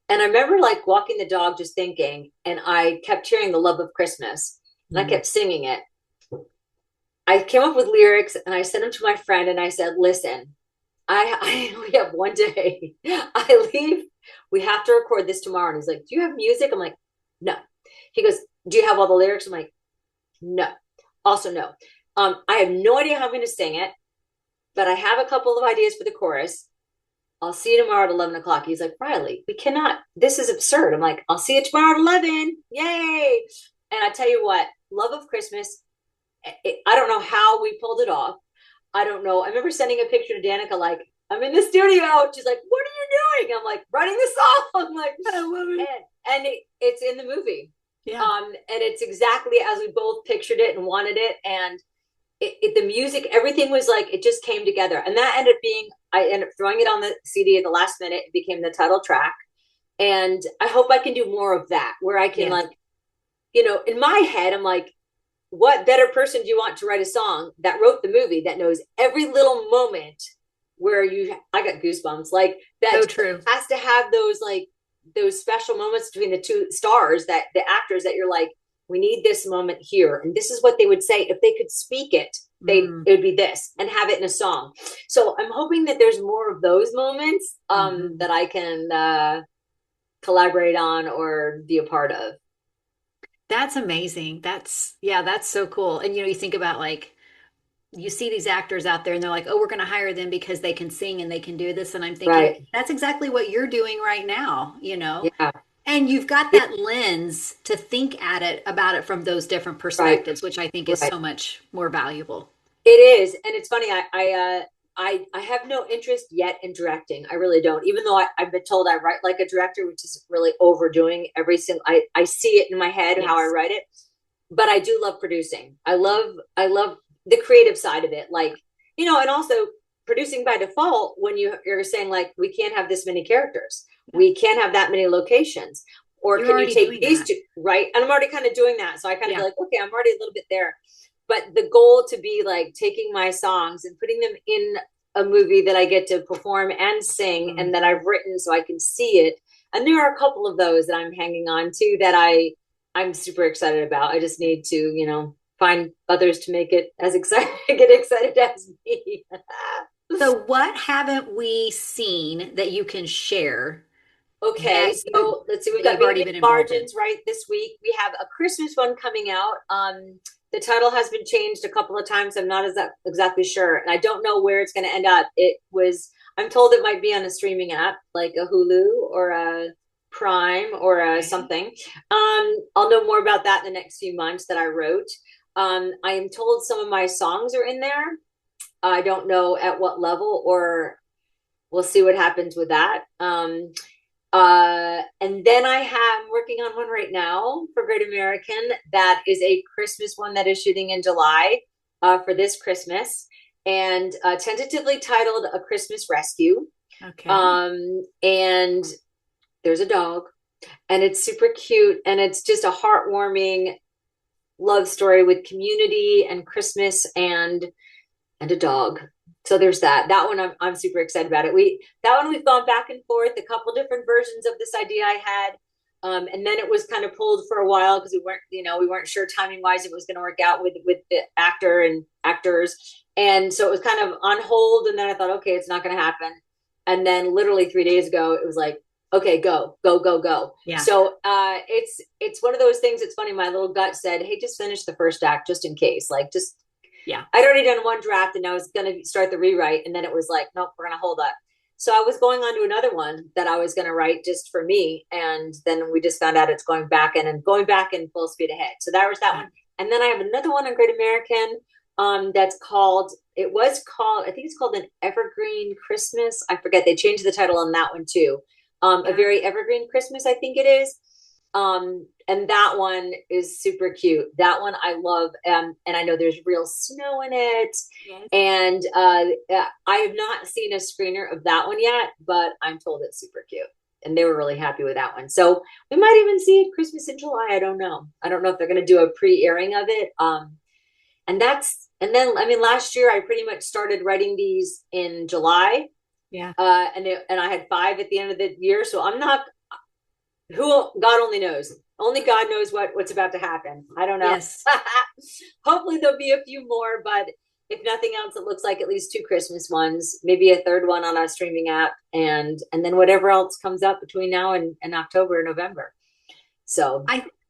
And I remember like walking the dog just thinking, and I kept hearing The Love of Christmas and I Mm. kept singing it. I came up with lyrics and I sent them to my friend and I said, "Listen, I we have one day. I leave. We have to record this tomorrow." And he's like, "Do you have music?" I'm like, "No." He goes, "Do you have all the lyrics?" I'm like, "No." Also, no. I have no idea how I'm going to sing it, but I have a couple of ideas for the chorus. I'll see you tomorrow at 11 o'clock. He's like, "Riley, we cannot. This is absurd." I'm like, "I'll see you tomorrow at 11. Yay." And I tell you what, Love of Christmas, I don't know how we pulled it off. I don't know. I remember sending a picture to Danica, like, "I'm in the studio." She's like, "What are you doing?" I'm like, "Writing the song." I'm like, I love it. and it's in the movie. Yeah. And it's exactly as we both pictured it and wanted it. And the music, everything was like, it just came together. And that ended up being, I ended up throwing it on the CD at the last minute. It became the title track. And I hope I can do more of that, where I can Yes. like, you know, in my head, I'm like, what better person do you want to write a song that wrote the movie, that knows every little moment where I got goosebumps, like that So true. has to have those, like those special moments between the two stars, that the actors that you're like, we need this moment here. And this is what they would say if they could speak it. Mm. It would be this, and have it in a song. So I'm hoping that there's more of those moments Mhm. that I can collaborate on or be a part of. That's amazing. Yeah, that's so cool. And you think about like you see these actors out there and they're like, "Oh, we're going to hire them because they can sing and they can do this." And I'm thinking, Right. that's exactly what you're doing right now. Yeah. And you've got that lens to think at it about it from those different Right. perspectives, which I think is Right. so much more valuable. It is, and it's funny. I have no interest yet in directing. I really don't. Even though I've been told I write like a director, which is really overdoing every single. I see it in my head how I Yes. write it, but I do love producing. I love the creative side of it. Like, and also producing by default, when you're saying like, we can't have this many characters, Yeah. we can't have that many locations, or You're can you already take doing these that. two, right? And I'm already kind of doing that, so I kind of Yeah. feel like, okay, I'm already a little bit there. But the goal to be like taking my songs and putting them in a movie that I get to perform and sing and that Mhm. I've written so I can see it. And there are a couple of those that I'm hanging on to that I'm super excited about. I just need to, find others to make it as excited, get excited as me. So, what haven't we seen that you can share Okay, so let's see. We've got you've already Maybe been involved in? Margins right this week. We have a Christmas one coming out. The title has been changed a couple of times. I'm not exactly sure, and I don't know where it's going to end up. I'm told it might be on a streaming app like a Hulu or a Prime or a Okay. something. I'll know more about that in the next few months that I wrote. I am told some of my songs are in there. I don't know at what level, or we'll see what happens with that. And then I'm working on one right now for Great American that is a Christmas one that is shooting in July for this Christmas, and tentatively titled A Christmas Rescue. Okay. And there's a dog, and it's super cute, and it's just a heartwarming love story with community and Christmas and a dog. So there's that one. I'm super excited about it. That one we've gone back and forth, a couple different versions of this idea I had. And then it was kind of pulled for a while because we weren't sure timing wise if it was going to work out with the actor and actors. And so it was kind of on hold. And then I thought, okay, it's not going to happen. And then literally 3 days ago, it was like, okay, go. Yeah. So it's one of those things. It's funny. My little gut said, hey, just finish the first act just in case. Like, just, yeah. I'd already done one draft and I was going to start the rewrite. And then it was like, nope, we're going to hold up. So I was going on to another one that I was going to write just for me. And then we just found out it's going back in full speed ahead. So that was that one. And then I have another one on Great American that's called, I think it's called An Evergreen Christmas. I forget. They changed the title on that one too. A Very Evergreen Christmas, I think it is. And that one is super cute. That one I love. And I know there's real snow in it. Yes. And I have not seen a screener of that one yet, but I'm told it's super cute. And they were really happy with that one. So we might even see it Christmas in July. I don't know. I don't know if they're going to do a pre-airing of it. And then last year I pretty much started writing these in July. Yeah. And I had 5 at the end of the year. So I'm not, God only knows. Only God knows what's about to happen. I don't know. Yes. Hopefully there'll be a few more, but if nothing else, it looks like at least 2 Christmas ones, maybe a third one on a streaming app, and then whatever else comes up between now and October or November. So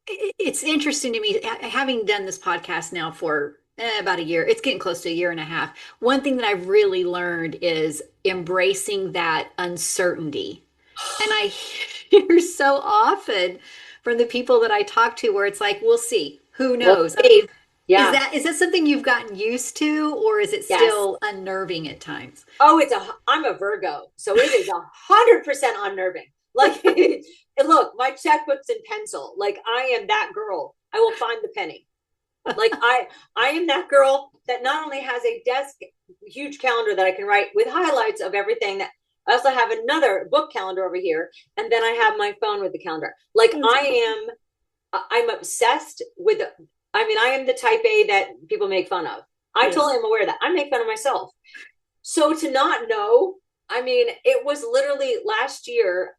it's interesting to me, having done this podcast now for about a year. It's getting close to a year and a half. One thing that I've really learned is embracing that uncertainty. And I hear so often from the people that I talk to where it's like, we'll see. Who knows? Yeah. Is that something you've gotten used to, or is it still unnerving at times? Oh, I'm a Virgo, so it is 100% unnerving. Like, look, my checkbook's in pencil. Like, I am that girl. I will find the penny. Like, I am that girl that not only has a huge calendar that I can write with highlights of everything that I also have another book calendar over here. And then I have my phone with the calendar. Like, I'm obsessed with, I am the type A that people make fun of. I totally am aware of that. I make fun of myself. So to not know, it was literally last year,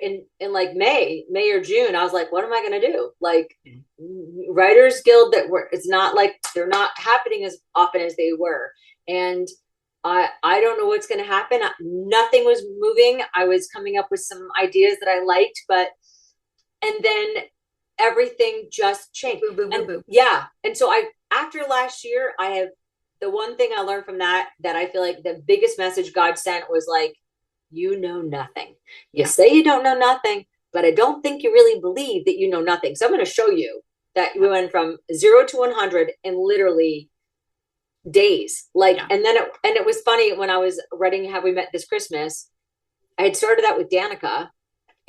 in like May or June, I was like, what am I going to do? Like, Writers Guild it's not like they're not happening as often as they were. And I don't know what's going to happen. Nothing was moving. I was coming up with some ideas that I liked, and then everything just changed. Boom, boom, boom. Yeah. And so after last year, the one thing I learned from that I feel like the biggest message God sent was like, you know nothing. You say you don't know nothing, but I don't think you really believe that you know nothing. So I'm going to show you that we went from 0 to 100 in literally days. And then it was funny when I was writing Have We Met This Christmas, I had started that with Danica,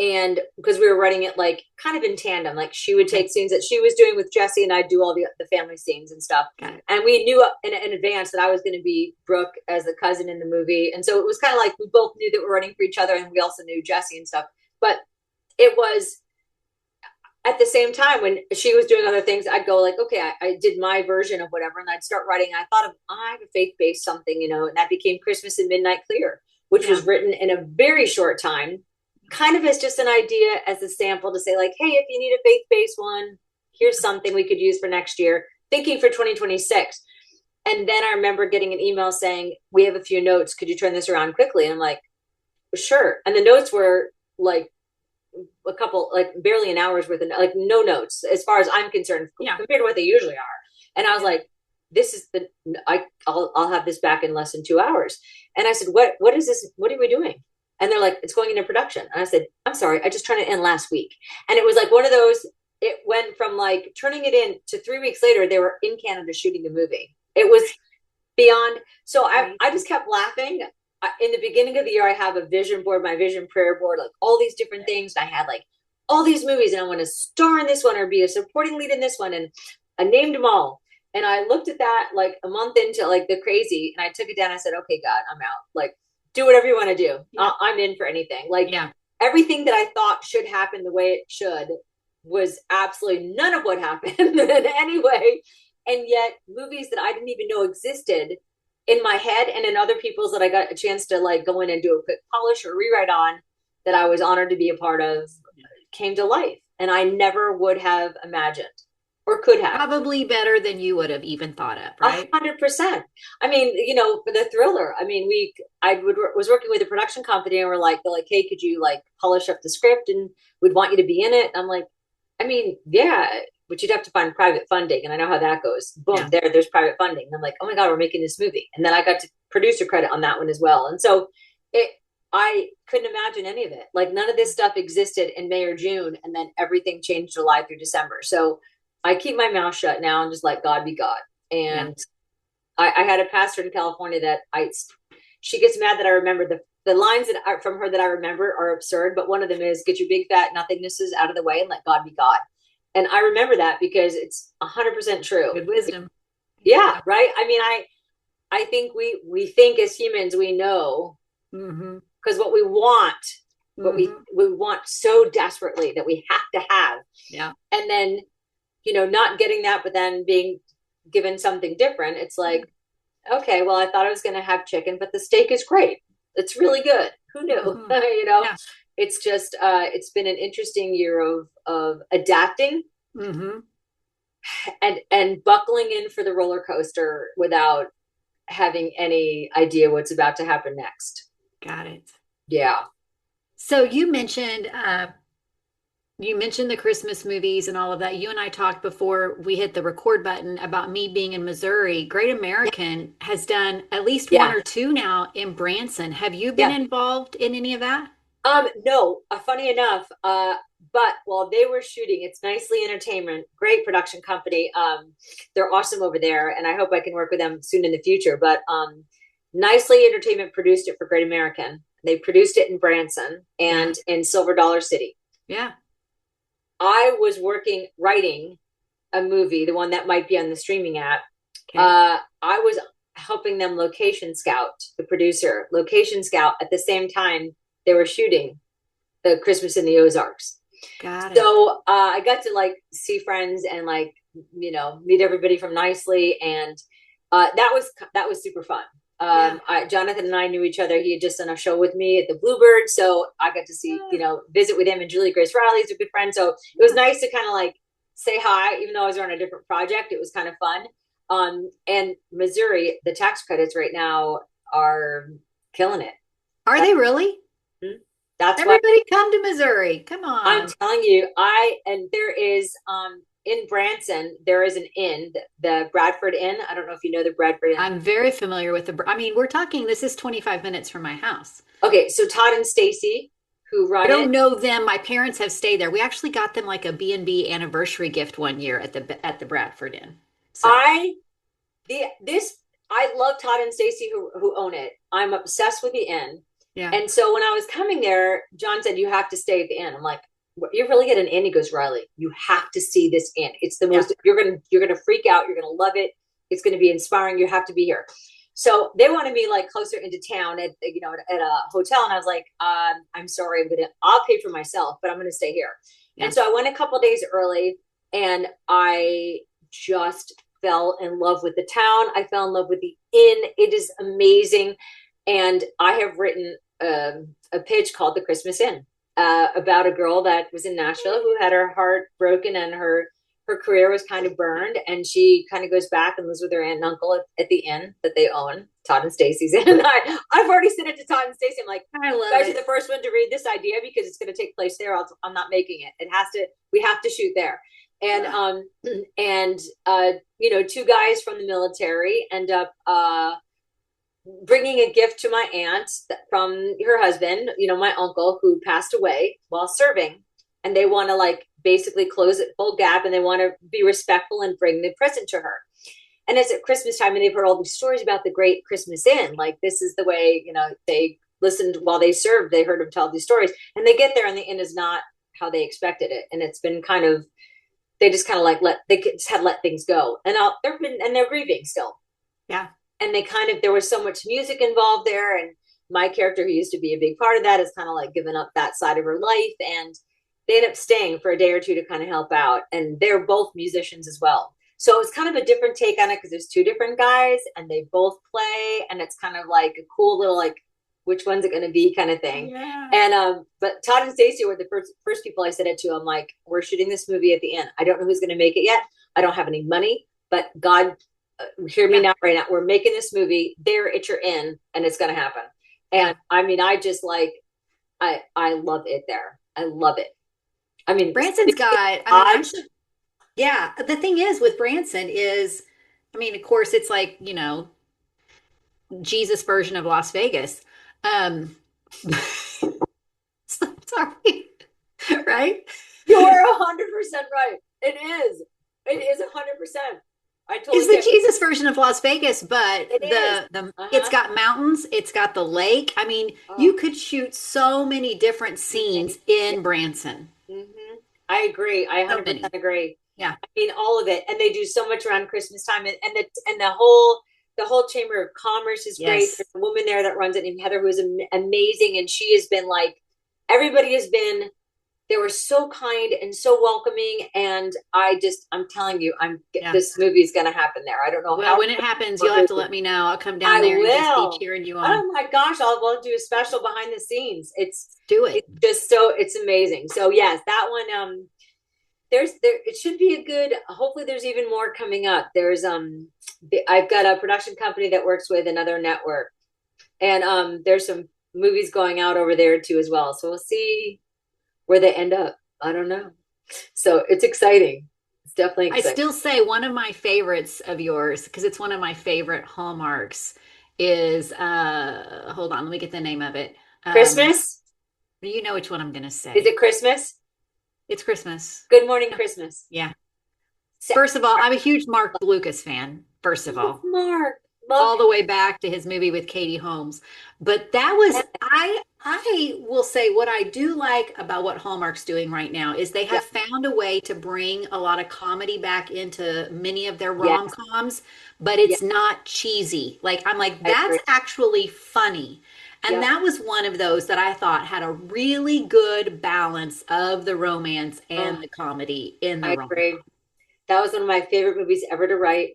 and because we were writing it like kind of in tandem, like she would take scenes that she was doing with Jesse and I'd do all the family scenes and stuff. And we knew in advance that I was going to be Brooke as the cousin in the movie. And so it was kind of like we both knew that we're writing for each other, and we also knew Jesse and stuff. But it was at the same time when she was doing other things, I'd go like, okay, I did my version of whatever, and I'd start writing. I thought of, I have a faith-based something, and that became Christmas in Midnight Clear, which was written in a very short time, kind of as just an idea, as a sample to say like, hey, if you need a faith-based one, here's something we could use for next year, thinking for 2026. And then I remember getting an email saying, we have a few notes. Could you turn this around quickly? And I'm like, sure. And the notes were like a couple, like barely an hour's worth of, like, no notes as far as I'm concerned, compared to what they usually are. And I was like, this is I'll have this back in less than 2 hours. And I said, what is this? What are we doing? And they're like, it's going into production. And I said, I'm sorry, I just turned it in last week. And it was like one of those, it went from like turning it in to 3 weeks later, they were in Canada shooting the movie. It was beyond. So I just kept laughing in the beginning of the year, I have a vision board, my vision prayer board, like all these different things. And I had like all these movies, and I want to star in this one or be a supporting lead in this one. And I named them all. And I looked at that like a month into like the crazy, and I took it down. I said, okay, God, I'm out. Like, do whatever you want to do. Yeah. I'm in for anything. Like, Yeah. everything that I thought should happen the way it should was absolutely none of what happened in any way. And yet movies that I didn't even know existed in my head and in other people's that I got a chance to like go in and do a quick polish or rewrite on, that I was honored to be a part of, came to life. And I never would have imagined or could have. Probably better than you would have even thought of, right? 100%. I mean, for the thriller, I mean, was working with a production company, and they're like, hey, could you like polish up the script, and we'd want you to be in it. And I'm like, I mean, yeah, but you'd have to find private funding. And I know how that goes. Boom, Yeah. there's private funding. And I'm like, oh my God, we're making this movie. And then I got to producer credit on that one as well. And so I couldn't imagine any of it. Like, none of this stuff existed in May or June. And then everything changed July through December. So I keep my mouth shut now and just let God be God. And I had a pastor in California that she gets mad that I remember the lines that are from her that I remember are absurd. But one of them is, get your big fat nothingnesses out of the way and let God be God. And I remember that because it's 100% true. Good wisdom. Yeah. Right. I mean, I think we think as humans, we know, because what we want, we want so desperately that we have to have. Yeah. And then, not getting that, but then being given something different. It's like, okay, well, I thought I was going to have chicken, but the steak is great. It's really good. Who knew? Yeah. It's just, it's been an interesting year of adapting and buckling in for the roller coaster without having any idea what's about to happen next. Got it. Yeah. So you mentioned the Christmas movies and all of that. You and I talked before we hit the record button about me being in Missouri. Great American has done at least one or two now in Branson. Have you been involved in any of that? No, funny enough, but while they were shooting, it's Nicely Entertainment, great production company. They're awesome over there, and I hope I can work with them soon in the future. But Nicely Entertainment produced it for Great American. They produced it in Branson and in Silver Dollar City. Yeah. I was writing a movie, the one that might be on the streaming app. Okay. I was helping them location scout, the producer, location scout at the same time they were shooting the Christmas in the Ozarks. Got it. So I got to like see friends and like, meet everybody from Nicely. And that was super fun. Jonathan and I knew each other. He had just done a show with me at the Bluebird. So I got to see, visit with him, and Julie Grace Riley's a good friend. So it was nice to kind of like say hi, even though I was on a different project. It was kind of fun. And Missouri, the tax credits right now are killing it. Are they really? That's everybody come to Missouri. Come on. I'm telling you, there is, in Branson, there is an inn, the Bradford Inn. I don't know if you know the Bradford Inn. I'm very familiar with we're talking, this is 25 minutes from my house. Okay. So Todd and Stacy, who run it. I don't know them. My parents have stayed there. We actually got them like a B&B anniversary gift one year at the Bradford Inn. So. I love Todd and Stacy who own it. I'm obsessed with the inn. Yeah. And so when I was coming there, John said, you have to stay at the inn. I'm like, you really get an inn? He goes, Riley, you have to see this inn. It's the most, you're going to freak out. You're going to love it. It's going to be inspiring. You have to be here. So they wanted me like closer into town at a hotel. And I was like, I'm sorry, I'll pay for myself, but I'm going to stay here. Yeah. And so I went a couple of days early, and I just fell in love with the town. I fell in love with the inn. It is amazing. And I have written a pitch called The Christmas Inn, about a girl that was in Nashville who had her heart broken, and her career was kind of burned. And she kind of goes back and lives with her aunt and uncle at the inn that they own, Todd and Stacy's Inn. And I've already sent it to Todd and Stacy. I'm like, I love you guys are the first one to read this idea, because it's going to take place there. I'm not making it. We have to shoot there. And, two guys from the military end up, bringing a gift to my aunt from her husband, my uncle, who passed away while serving. And they want to like basically close it full gap, and they want to be respectful and bring the present to her. and it's at Christmas time and they've heard all these stories about the great Christmas Inn. Like this is the way, they listened while they served, they heard them tell these stories, and they get there and the inn is not how they expected it. And it's been kind of, they just kind of like they just had let things go. And they're grieving still. Yeah. And there was so much music involved there. And my character, who used to be a big part of that, has kind of like given up that side of her life. And they end up staying for a day or two to kind of help out. And they're both musicians as well. So it's kind of a different take on it because there's two different guys and they both play. And it's kind of like a cool little, like, which one's it going to be kind of thing. Yeah. And, but Todd and Stacey were the first people I said it to. I'm like, we're shooting this movie at the end. I don't know who's going to make it yet. I don't have any money, but God, hear me now, right now. We're making this movie there at your inn and it's going to happen. And I mean, I just like, I love it there. I love it. I mean, Branson's got, yeah. The thing is with Branson is, I mean, of course, it's like, Jesus version of Las Vegas. Sorry, right? You are 100% right. It is 100%. I totally It's the Jesus version of Las Vegas, but uh-huh. It's got mountains, it's got the lake. I mean, you could shoot so many different scenes in Branson. Mm-hmm. I agree. I 100% agree. Yeah. I mean, all of it. And they do so much around Christmas time. And the whole Chamber of Commerce is great. Yes. There's a woman there that runs it named Heather, who's amazing. And she has been like, everybody has been, they were so kind and so welcoming. And I'm telling you, this movie is going to happen there. I don't know how. When it happens, you'll have to let me know. I'll come down there and just be cheering you on. Oh my gosh. We'll do a special behind the scenes. Do it. It's just it's amazing. So yes, that one, it should be a good, hopefully there's even more coming up. There's, I've got a production company that works with another network and, there's some movies going out over there too as well. So we'll see where they end up. I don't know. So it's exciting. It's definitely exciting. I still say one of my favorites of yours, because it's one of my favorite hallmarks, is hold on, let me get the name of it. Christmas? You know which one I'm gonna say. Is it Christmas? It's Christmas. Good Morning Christmas. Yeah. First of all, I'm a huge Mark Lucas fan, first of all. Mark. All the way back to his movie with Katie Holmes. But that was, I will say what I do like about what Hallmark's doing right now is they have found a way to bring a lot of comedy back into many of their rom-coms, but it's not cheesy. Like, I'm like, that's actually funny. And that was one of those that I thought had a really good balance of the romance and the comedy in the rom-com. I agree. That was one of my favorite movies ever to write.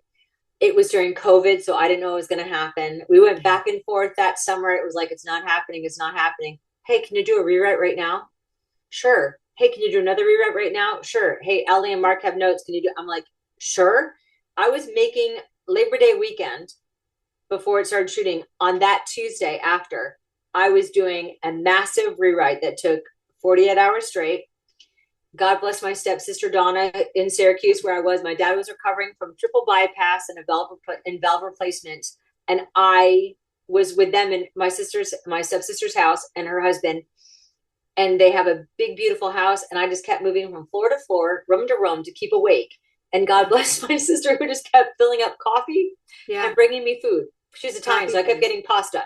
It was during COVID, so I didn't know it was going to happen. We went back and forth that summer. It was like, it's not happening. It's not happening. Hey, can you do a rewrite right now? Sure. Hey, can you do another rewrite right now? Sure. Hey, Ellie and Mark have notes. Can you do? I'm like, sure. I was making Labor Day weekend before it started shooting. On that Tuesday after, I was doing a massive rewrite that took 48 hours straight. God bless my stepsister Donna in Syracuse, where I was. My dad was recovering from triple bypass and a valve replacement, and I was with them in my stepsister's house and her husband, and they have a big, beautiful house. And I just kept moving from floor to floor, room to room to keep awake. And God bless my sister, who just kept filling up coffee and bringing me food. She's Italian, so I kept getting pasta.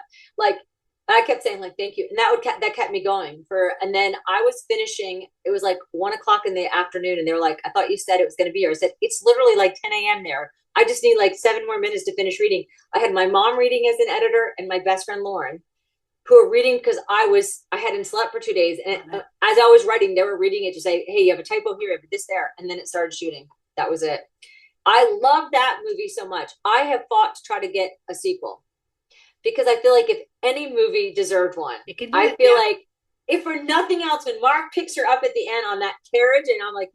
I kept saying thank you. And that kept me going and then I was finishing, it was like 1:00 in the afternoon. And they were like, I thought you said it was going to be here. I said, it's literally like 10 a.m. there. I just need 7 more minutes to finish reading. I had my mom reading as an editor and my best friend, Lauren, who were reading because I hadn't slept for 2 days. And as I was writing, they were reading it to say, hey, you have a typo here, you have this there. And then it started shooting. That was it. I love that movie so much. I have fought to try to get a sequel. Because I feel like if any movie deserved one, I feel like if for nothing else, when Mark picks her up at the end on that carriage, and I'm like,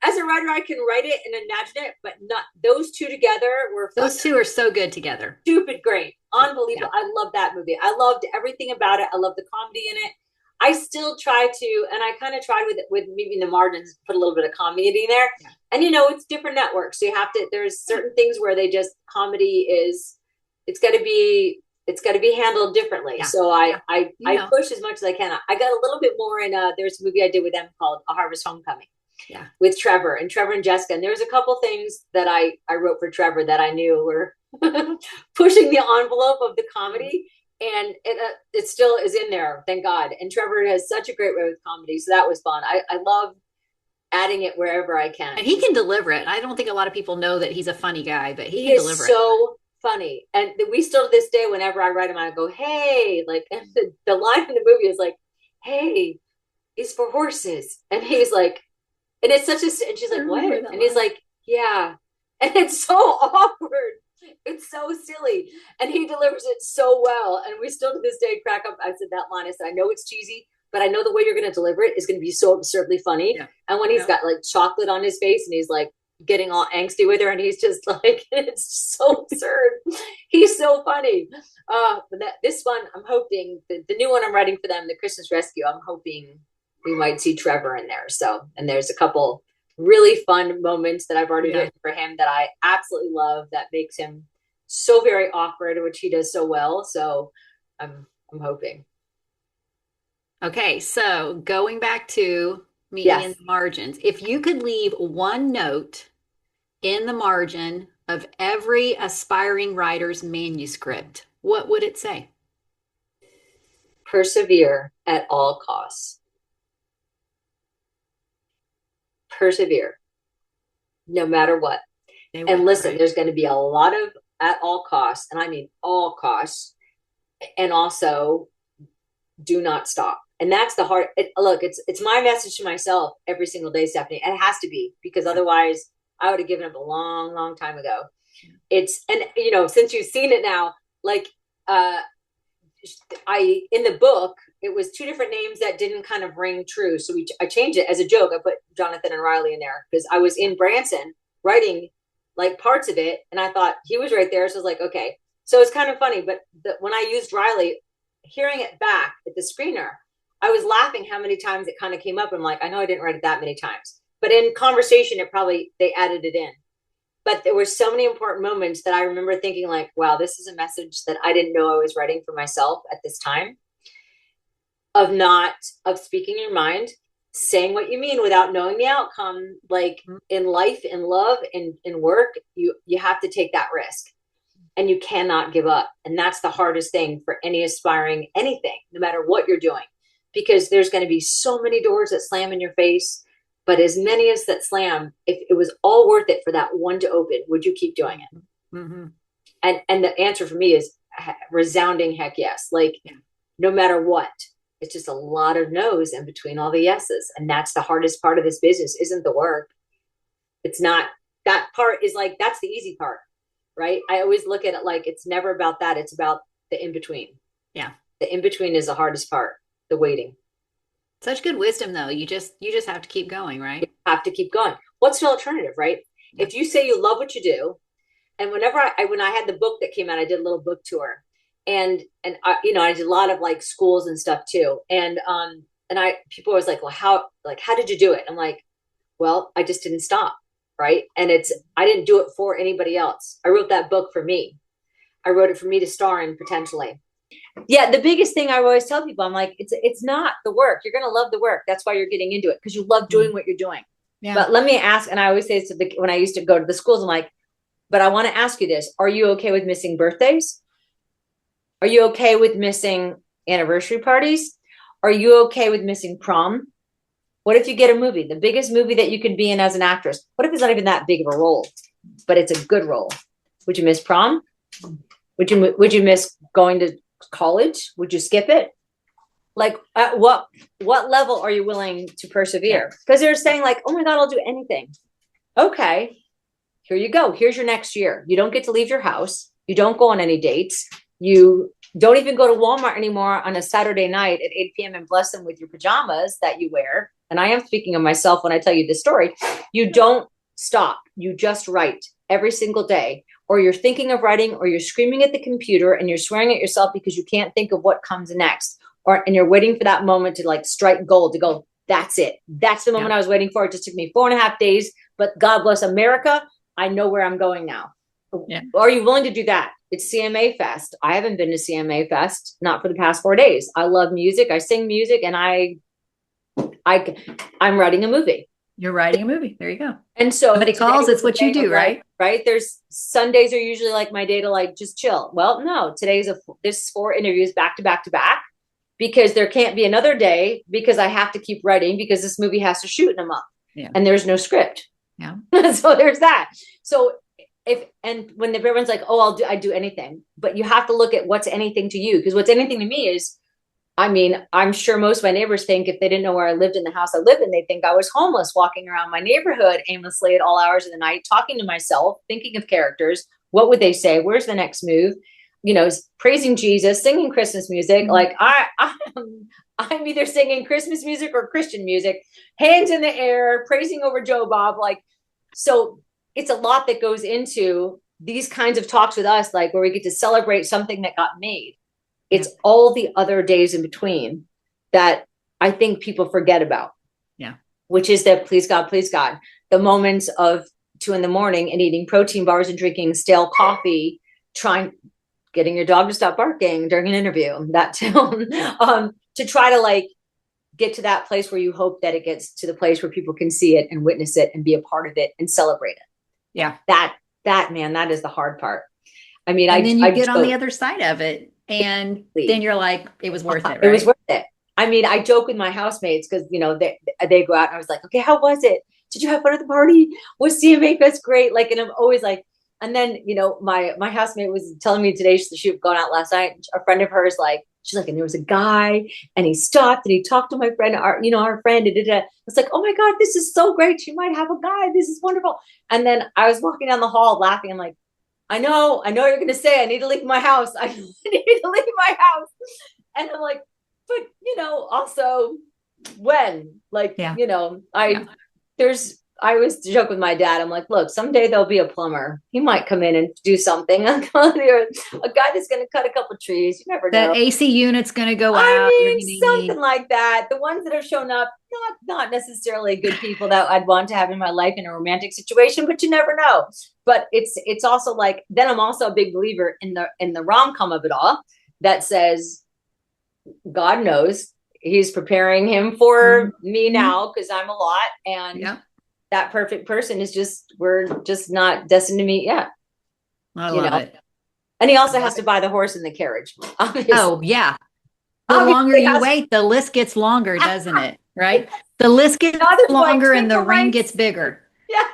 as a writer, I can write it and imagine it, but not those two together were fun. Those two are so good together. Stupid great. Unbelievable. Yeah. I love that movie. I loved everything about it. I love the comedy in it. I still try to, and I kind of tried with maybe in the margins, put a little bit of comedy in there. Yeah. And it's different networks. So you have to, there's certain things where comedy is, it's got to be handled differently. Yeah. So I push as much as I can. I got a little bit more in there's a movie I did with them called A Harvest Homecoming. with Trevor and Jessica. And there was a couple things that I wrote for Trevor that I knew were pushing the envelope of the comedy. And it still is in there, thank God. And Trevor has such a great way with comedy. So that was fun. I love adding it wherever I can. And he can deliver it. I don't think a lot of people know that he's a funny guy, but he can deliver it. He is so funny. And we still to this day, whenever I write him, I go, hey, like, and the line in the movie is like, hey, it's for horses. And he's like, and it's such a, and she's like, what? And he's like, yeah. And it's so awkward. It's so silly. And he delivers it so well. And we still to this day crack up. I said that line. I said, I know it's cheesy, but I know the way you're going to deliver it is going to be so absurdly funny. Yeah. And when he's got like chocolate on his face and he's like getting all angsty with her and he's just like, it's so absurd. He's so funny. But this one, I'm hoping the new one I'm writing for them, the Christmas Rescue, I'm hoping we might see Trevor in there. So, and there's a couple really fun moments that I've already written for him that I absolutely love that makes him so very awkward, which he does so well. So I'm hoping. Okay, so going back to meeting in the margins, if you could leave one note in the margin of every aspiring writer's manuscript, what would it say? Persevere at all costs. Persevere, no matter what. And listen, there's going to be a lot of at all costs, and I mean all costs, and also do not stop. And that's the hard. Look, it's my message to myself every single day, Stephanie. And it has to be, because otherwise I would have given up a long, long time ago. It's, and you know, since you've seen it now, like in the book, it was two different names that didn't kind of ring true. So I changed it as a joke. I put Jonathan and Riley in there because I was in Branson writing like parts of it, and I thought he was right there. So I was like, okay. So it's kind of funny, but when I used Riley, hearing it back at the screener, I was laughing how many times it kind of came up. I'm like, I know I didn't write it that many times, but in conversation, they added it in. But there were so many important moments that I remember thinking like, wow, this is a message that I didn't know I was writing for myself at this time, of speaking your mind, saying what you mean without knowing the outcome. Like in life, in love, in work, you have to take that risk, and you cannot give up. And that's the hardest thing for any aspiring anything, no matter what you're doing, because there's going to be so many doors that slam in your face. But as many as that slam, if it was all worth it for that one to open, would you keep doing it? Mm-hmm. And the answer for me is resounding heck yes. Like no matter what, it's just a lot of no's in between all the yeses. And that's the hardest part of this business, isn't the work. It's not, that part is like, that's the easy part, right? I always look at it like it's never about that. It's about the in-between. Yeah. The in-between is the hardest part, the waiting. Such good wisdom, though. You just have to keep going, right? You have to keep going. What's the alternative, right? Yeah. If you say you love what you do, and whenever when I had the book that came out, I did a little book tour, and I, I did a lot of like schools and stuff too, and people always like, well, how did you do it? I'm like, well, I just didn't stop, right? And I didn't do it for anybody else. I wrote that book for me. I wrote it for me to star in potentially. Yeah, the biggest thing I always tell people, I'm like, it's not the work. You're going to love the work. That's why you're getting into it, because you love doing what you're doing. Yeah. But let me ask, and I always say this when I used to go to the schools, I'm like, but I want to ask you this. Are you okay with missing birthdays? Are you okay with missing anniversary parties? Are you okay with missing prom? What if you get a movie, the biggest movie that you could be in as an actress? What if it's not even that big of a role, but it's a good role? Would you miss prom? Would you miss going to college? Would you skip it? Like at what level are you willing to persevere? Because they're saying like, oh my God, I'll do anything. Okay, here you go. Here's your next year. You don't get to leave your house. You don't go on any dates. You don't even go to Walmart anymore on a Saturday night at 8 p.m. and bless them with your pajamas that you wear. And I am speaking of myself when I tell you this story. You don't stop. You just write every single day. Or you're thinking of writing, or you're screaming at the computer and you're swearing at yourself because you can't think of what comes next. And you're waiting for that moment to like strike gold, to go, that's it. That's the moment I was waiting for. It just took me 4.5 days, but God bless America. I know where I'm going now. Yeah. Are you willing to do that? It's CMA Fest. I haven't been to CMA Fest, not for the past 4 days. I love music. I sing music, and I'm writing a movie. You're writing a movie. There you go. And so Somebody today calls, was it's a what you day do, of, right? like, right? There's Sundays are usually like my day to like just chill. Well, no, this is 4 interviews back to back to back, because there can't be another day, because I have to keep writing, because this movie has to shoot in a month. Yeah. And there's no script. Yeah. So there's that. So when everyone's like, oh, I do anything, but you have to look at what's anything to you, because what's anything to me is, I mean, I'm sure most of my neighbors think, if they didn't know where I lived in the house I lived in, they think I was homeless, walking around my neighborhood aimlessly at all hours of the night, talking to myself, thinking of characters. What would they say? Where's the next move? You know, praising Jesus, singing Christmas music. Like I'm either singing Christmas music or Christian music, hands in the air, praising over Joe Bob. Like, so it's a lot that goes into these kinds of talks with us, like where we get to celebrate something that got made. It's all the other days in between that I think people forget about. Yeah. Which is that please God, the moments of 2 a.m. and eating protein bars and drinking stale coffee, getting your dog to stop barking during an interview, that too, to try to like get to that place where you hope that it gets to the place where people can see it and witness it and be a part of it and celebrate it. Yeah. That man, that is the hard part. I mean, and then you get on the other side of it, and then you're like, it was worth it, right? It was worth it. I mean, I joke with my housemates because, you know, they go out and I was like, okay, how was it? Did you have fun at the party? Was CMA Fest great? Like, and I'm always like, and then, you know, my housemate was telling me today, she was going out last night. A friend of hers, she's like, and there was a guy and he stopped and he talked to my friend, our friend. It's like, oh my God, this is so great. You might have a guy. This is wonderful. And then I was walking down the hall laughing. I'm like, I know you're going to say I need to leave my house. I need to leave my house. And I'm like, but, you know, also when, like, you know, I always joke with my dad. I'm like, look, someday there'll be a plumber. He might come in and do something. A guy that's going to cut a couple trees. You never know. That AC unit's going to go out. I mean, something like that. The ones that have shown up, not necessarily good people that I'd want to have in my life in a romantic situation, but you never know. But it's also like, then I'm also a big believer in the rom-com of it all, that says, God knows he's preparing him for me now, because I'm a lot, and that perfect person is we're just not destined to meet yet. I love it. And he also has to buy the horse and the carriage. Obviously. Oh yeah. The longer you wait, the list gets longer, doesn't it? Right? The list gets longer and the ring gets bigger. Yes.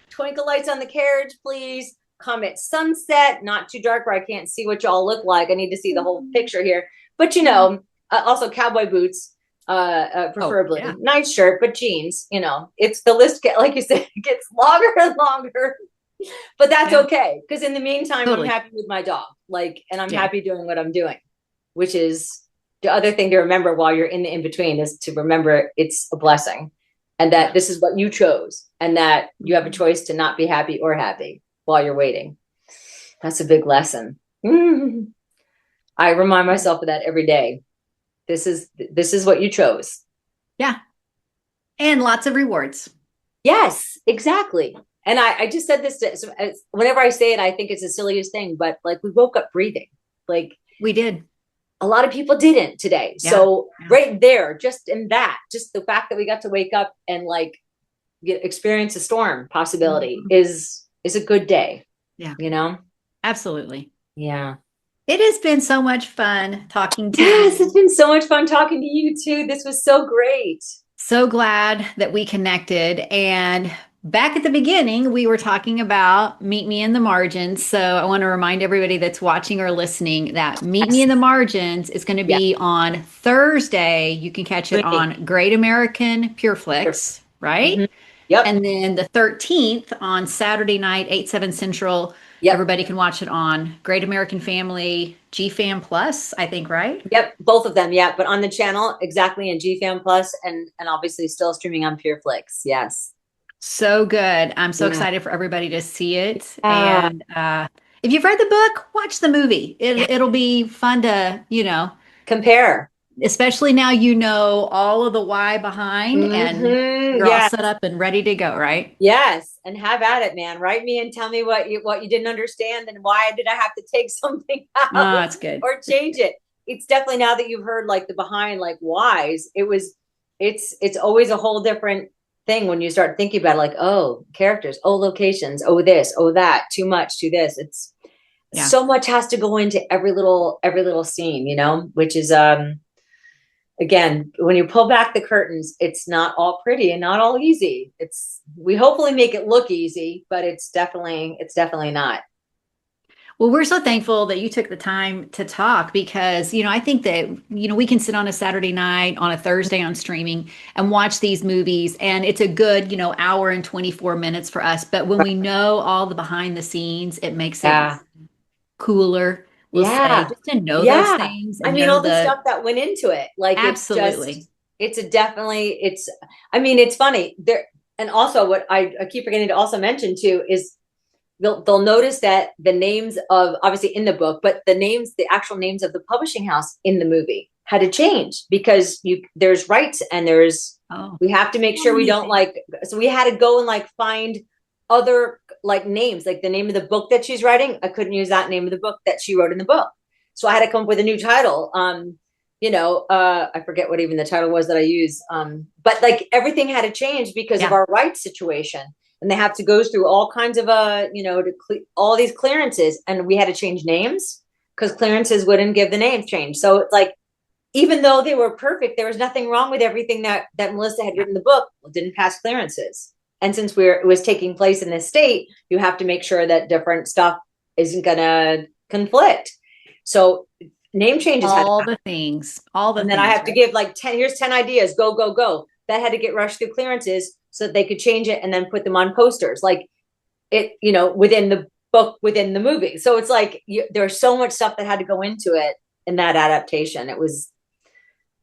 Twinkle lights on the carriage, please. Come at sunset, not too dark where I can't see what y'all look like. I need to see the whole picture here. But, you know, also cowboy boots, preferably. Nice shirt, but jeans, you know. It's the list, like you said, it gets longer and longer. But that's okay. Because in the meantime, I'm happy with my dog. And I'm happy doing what I'm doing, which is the other thing to remember while you're in the in-between, is to remember it's a blessing, and that this is what you chose, and that you have a choice to not be happy or happy while you're waiting. That's a big lesson. I remind myself of that every day. This is what you chose. Yeah. And lots of rewards. Yes, exactly. And I just said this whenever I say it, I think it's the silliest thing, but like, we woke up breathing. Like, we did. A lot of people didn't today. So right there, just the fact that we got to wake up and experience a storm possibility is a good day. Yeah. You know? Absolutely. Yeah. It has been so much fun talking to you. Yes, it's been so much fun talking to you too. This was so great. So glad that we connected. And back at the beginning, we were talking about Meet Me in the Margins. So I want to remind everybody that's watching or listening that Meet Me in the Margins is going to be on Thursday. You can catch it on Great American Pure Flix, right? Mm-hmm. Yep. And then the 13th on Saturday night, 8/7 Central. Yep. Everybody can watch it on Great American Family, GFAM Plus, I think, right? Yep, both of them, yeah. But on the channel, exactly, in GFAM Plus, and obviously still streaming on Pure Flix, yes. So good. I'm so excited for everybody to see it. And if you've read the book, watch the movie. It'll be fun to, compare. Especially now you know all of the why behind, and you're all set up and ready to go, right? Yes, and have at it, man. Write me and tell me what you didn't understand, and why did I have to take something out? Oh, that's good. Or change it. It's definitely, now that you've heard the behind, whys, it's always a whole different thing when you start thinking about it, like, oh, characters, oh, locations, oh, this, oh, that, too much, to this. It's so much has to go into every little scene, you know, which is, again, when you pull back the curtains, it's not all pretty and not all easy. We hopefully make it look easy, but it's definitely not. Well, we're so thankful that you took the time to talk because, I think that, we can sit on a Saturday night, on a Thursday on streaming and watch these movies. And it's a good, hour and 24 minutes for us. But when we know all the behind the scenes, it makes it cooler, we'll say, just to know those things. I And mean, know all the stuff that went into it. Like, absolutely. it's I mean, it's funny there. And also what I keep forgetting to also mention too, is they'll notice that the names of, obviously in the book, but the actual names of the publishing house in the movie had to change because there's rights and we have to make sure we don't so we had to go and like find other like names, like the name of the book that she's writing. I couldn't use that name of the book that she wrote in the book. So I had to come up with a new title. I forget what even the title was that I used. But like everything had to change because of our rights situation. And they have to go through all kinds of, all these clearances. And we had to change names because clearances wouldn't give the names change. So it's like, even though they were perfect, there was nothing wrong with everything that Melissa had written in the book. It didn't pass clearances. And since it was taking place in this state, you have to make sure that different stuff isn't going to conflict. So name changes. All the things. And then I have to give like 10, here's 10 ideas, go, go, go. That had to get rushed through clearances so that they could change it and then put them on posters, like it, within the book, within the movie. So it's like, there's so much stuff that had to go into it in that adaptation.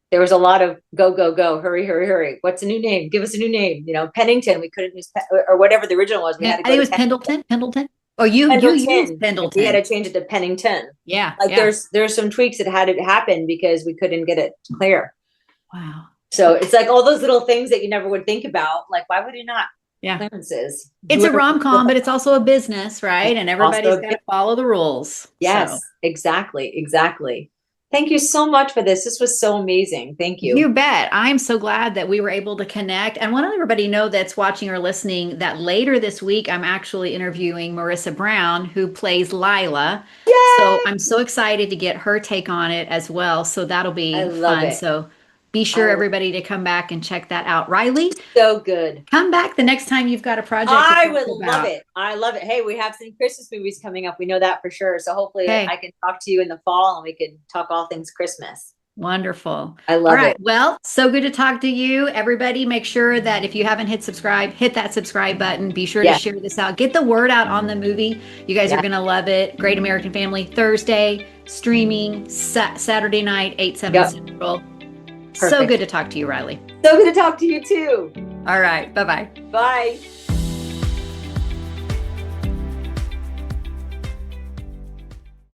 There was a lot of go, go, go, hurry, hurry, hurry. What's a new name? Give us a new name. Pennington. We couldn't use, or whatever the original was. We had to go I think it was Pendleton. Oh, you used Pendleton. We had to change it to Pennington. Yeah. Like there's some tweaks that had to happen because we couldn't get it clear. Wow. So it's like all those little things that you never would think about. Like, why would you not? Clearances. It's a rom-com, but it's also a business, right? And everybody's got to follow the rules. Yes, exactly. Thank you so much for this. This was so amazing. Thank you. You bet. I'm so glad that we were able to connect. And want to let everybody know that's watching or listening that later this week, I'm actually interviewing Marissa Brown, who plays Lila. Yay! So I'm so excited to get her take on it as well. So that'll be fun. So be sure everybody to come back and check that out. Riley? So good. Come back the next time you've got a project. I would love it. I love it. Hey, we have some Christmas movies coming up. We know that for sure. So hopefully I can talk to you in the fall and we can talk all things Christmas. Wonderful. I love it. Well, so good to talk to you. Everybody, make sure that if you haven't hit subscribe, hit that subscribe button. Be sure to share this out. Get the word out on the movie. You guys are going to love it. Great American Family, Thursday, streaming, Saturday night, 8/7 Central. Perfect. So good to talk to you, Riley. So good to talk to you too. All right. Bye-bye. Bye.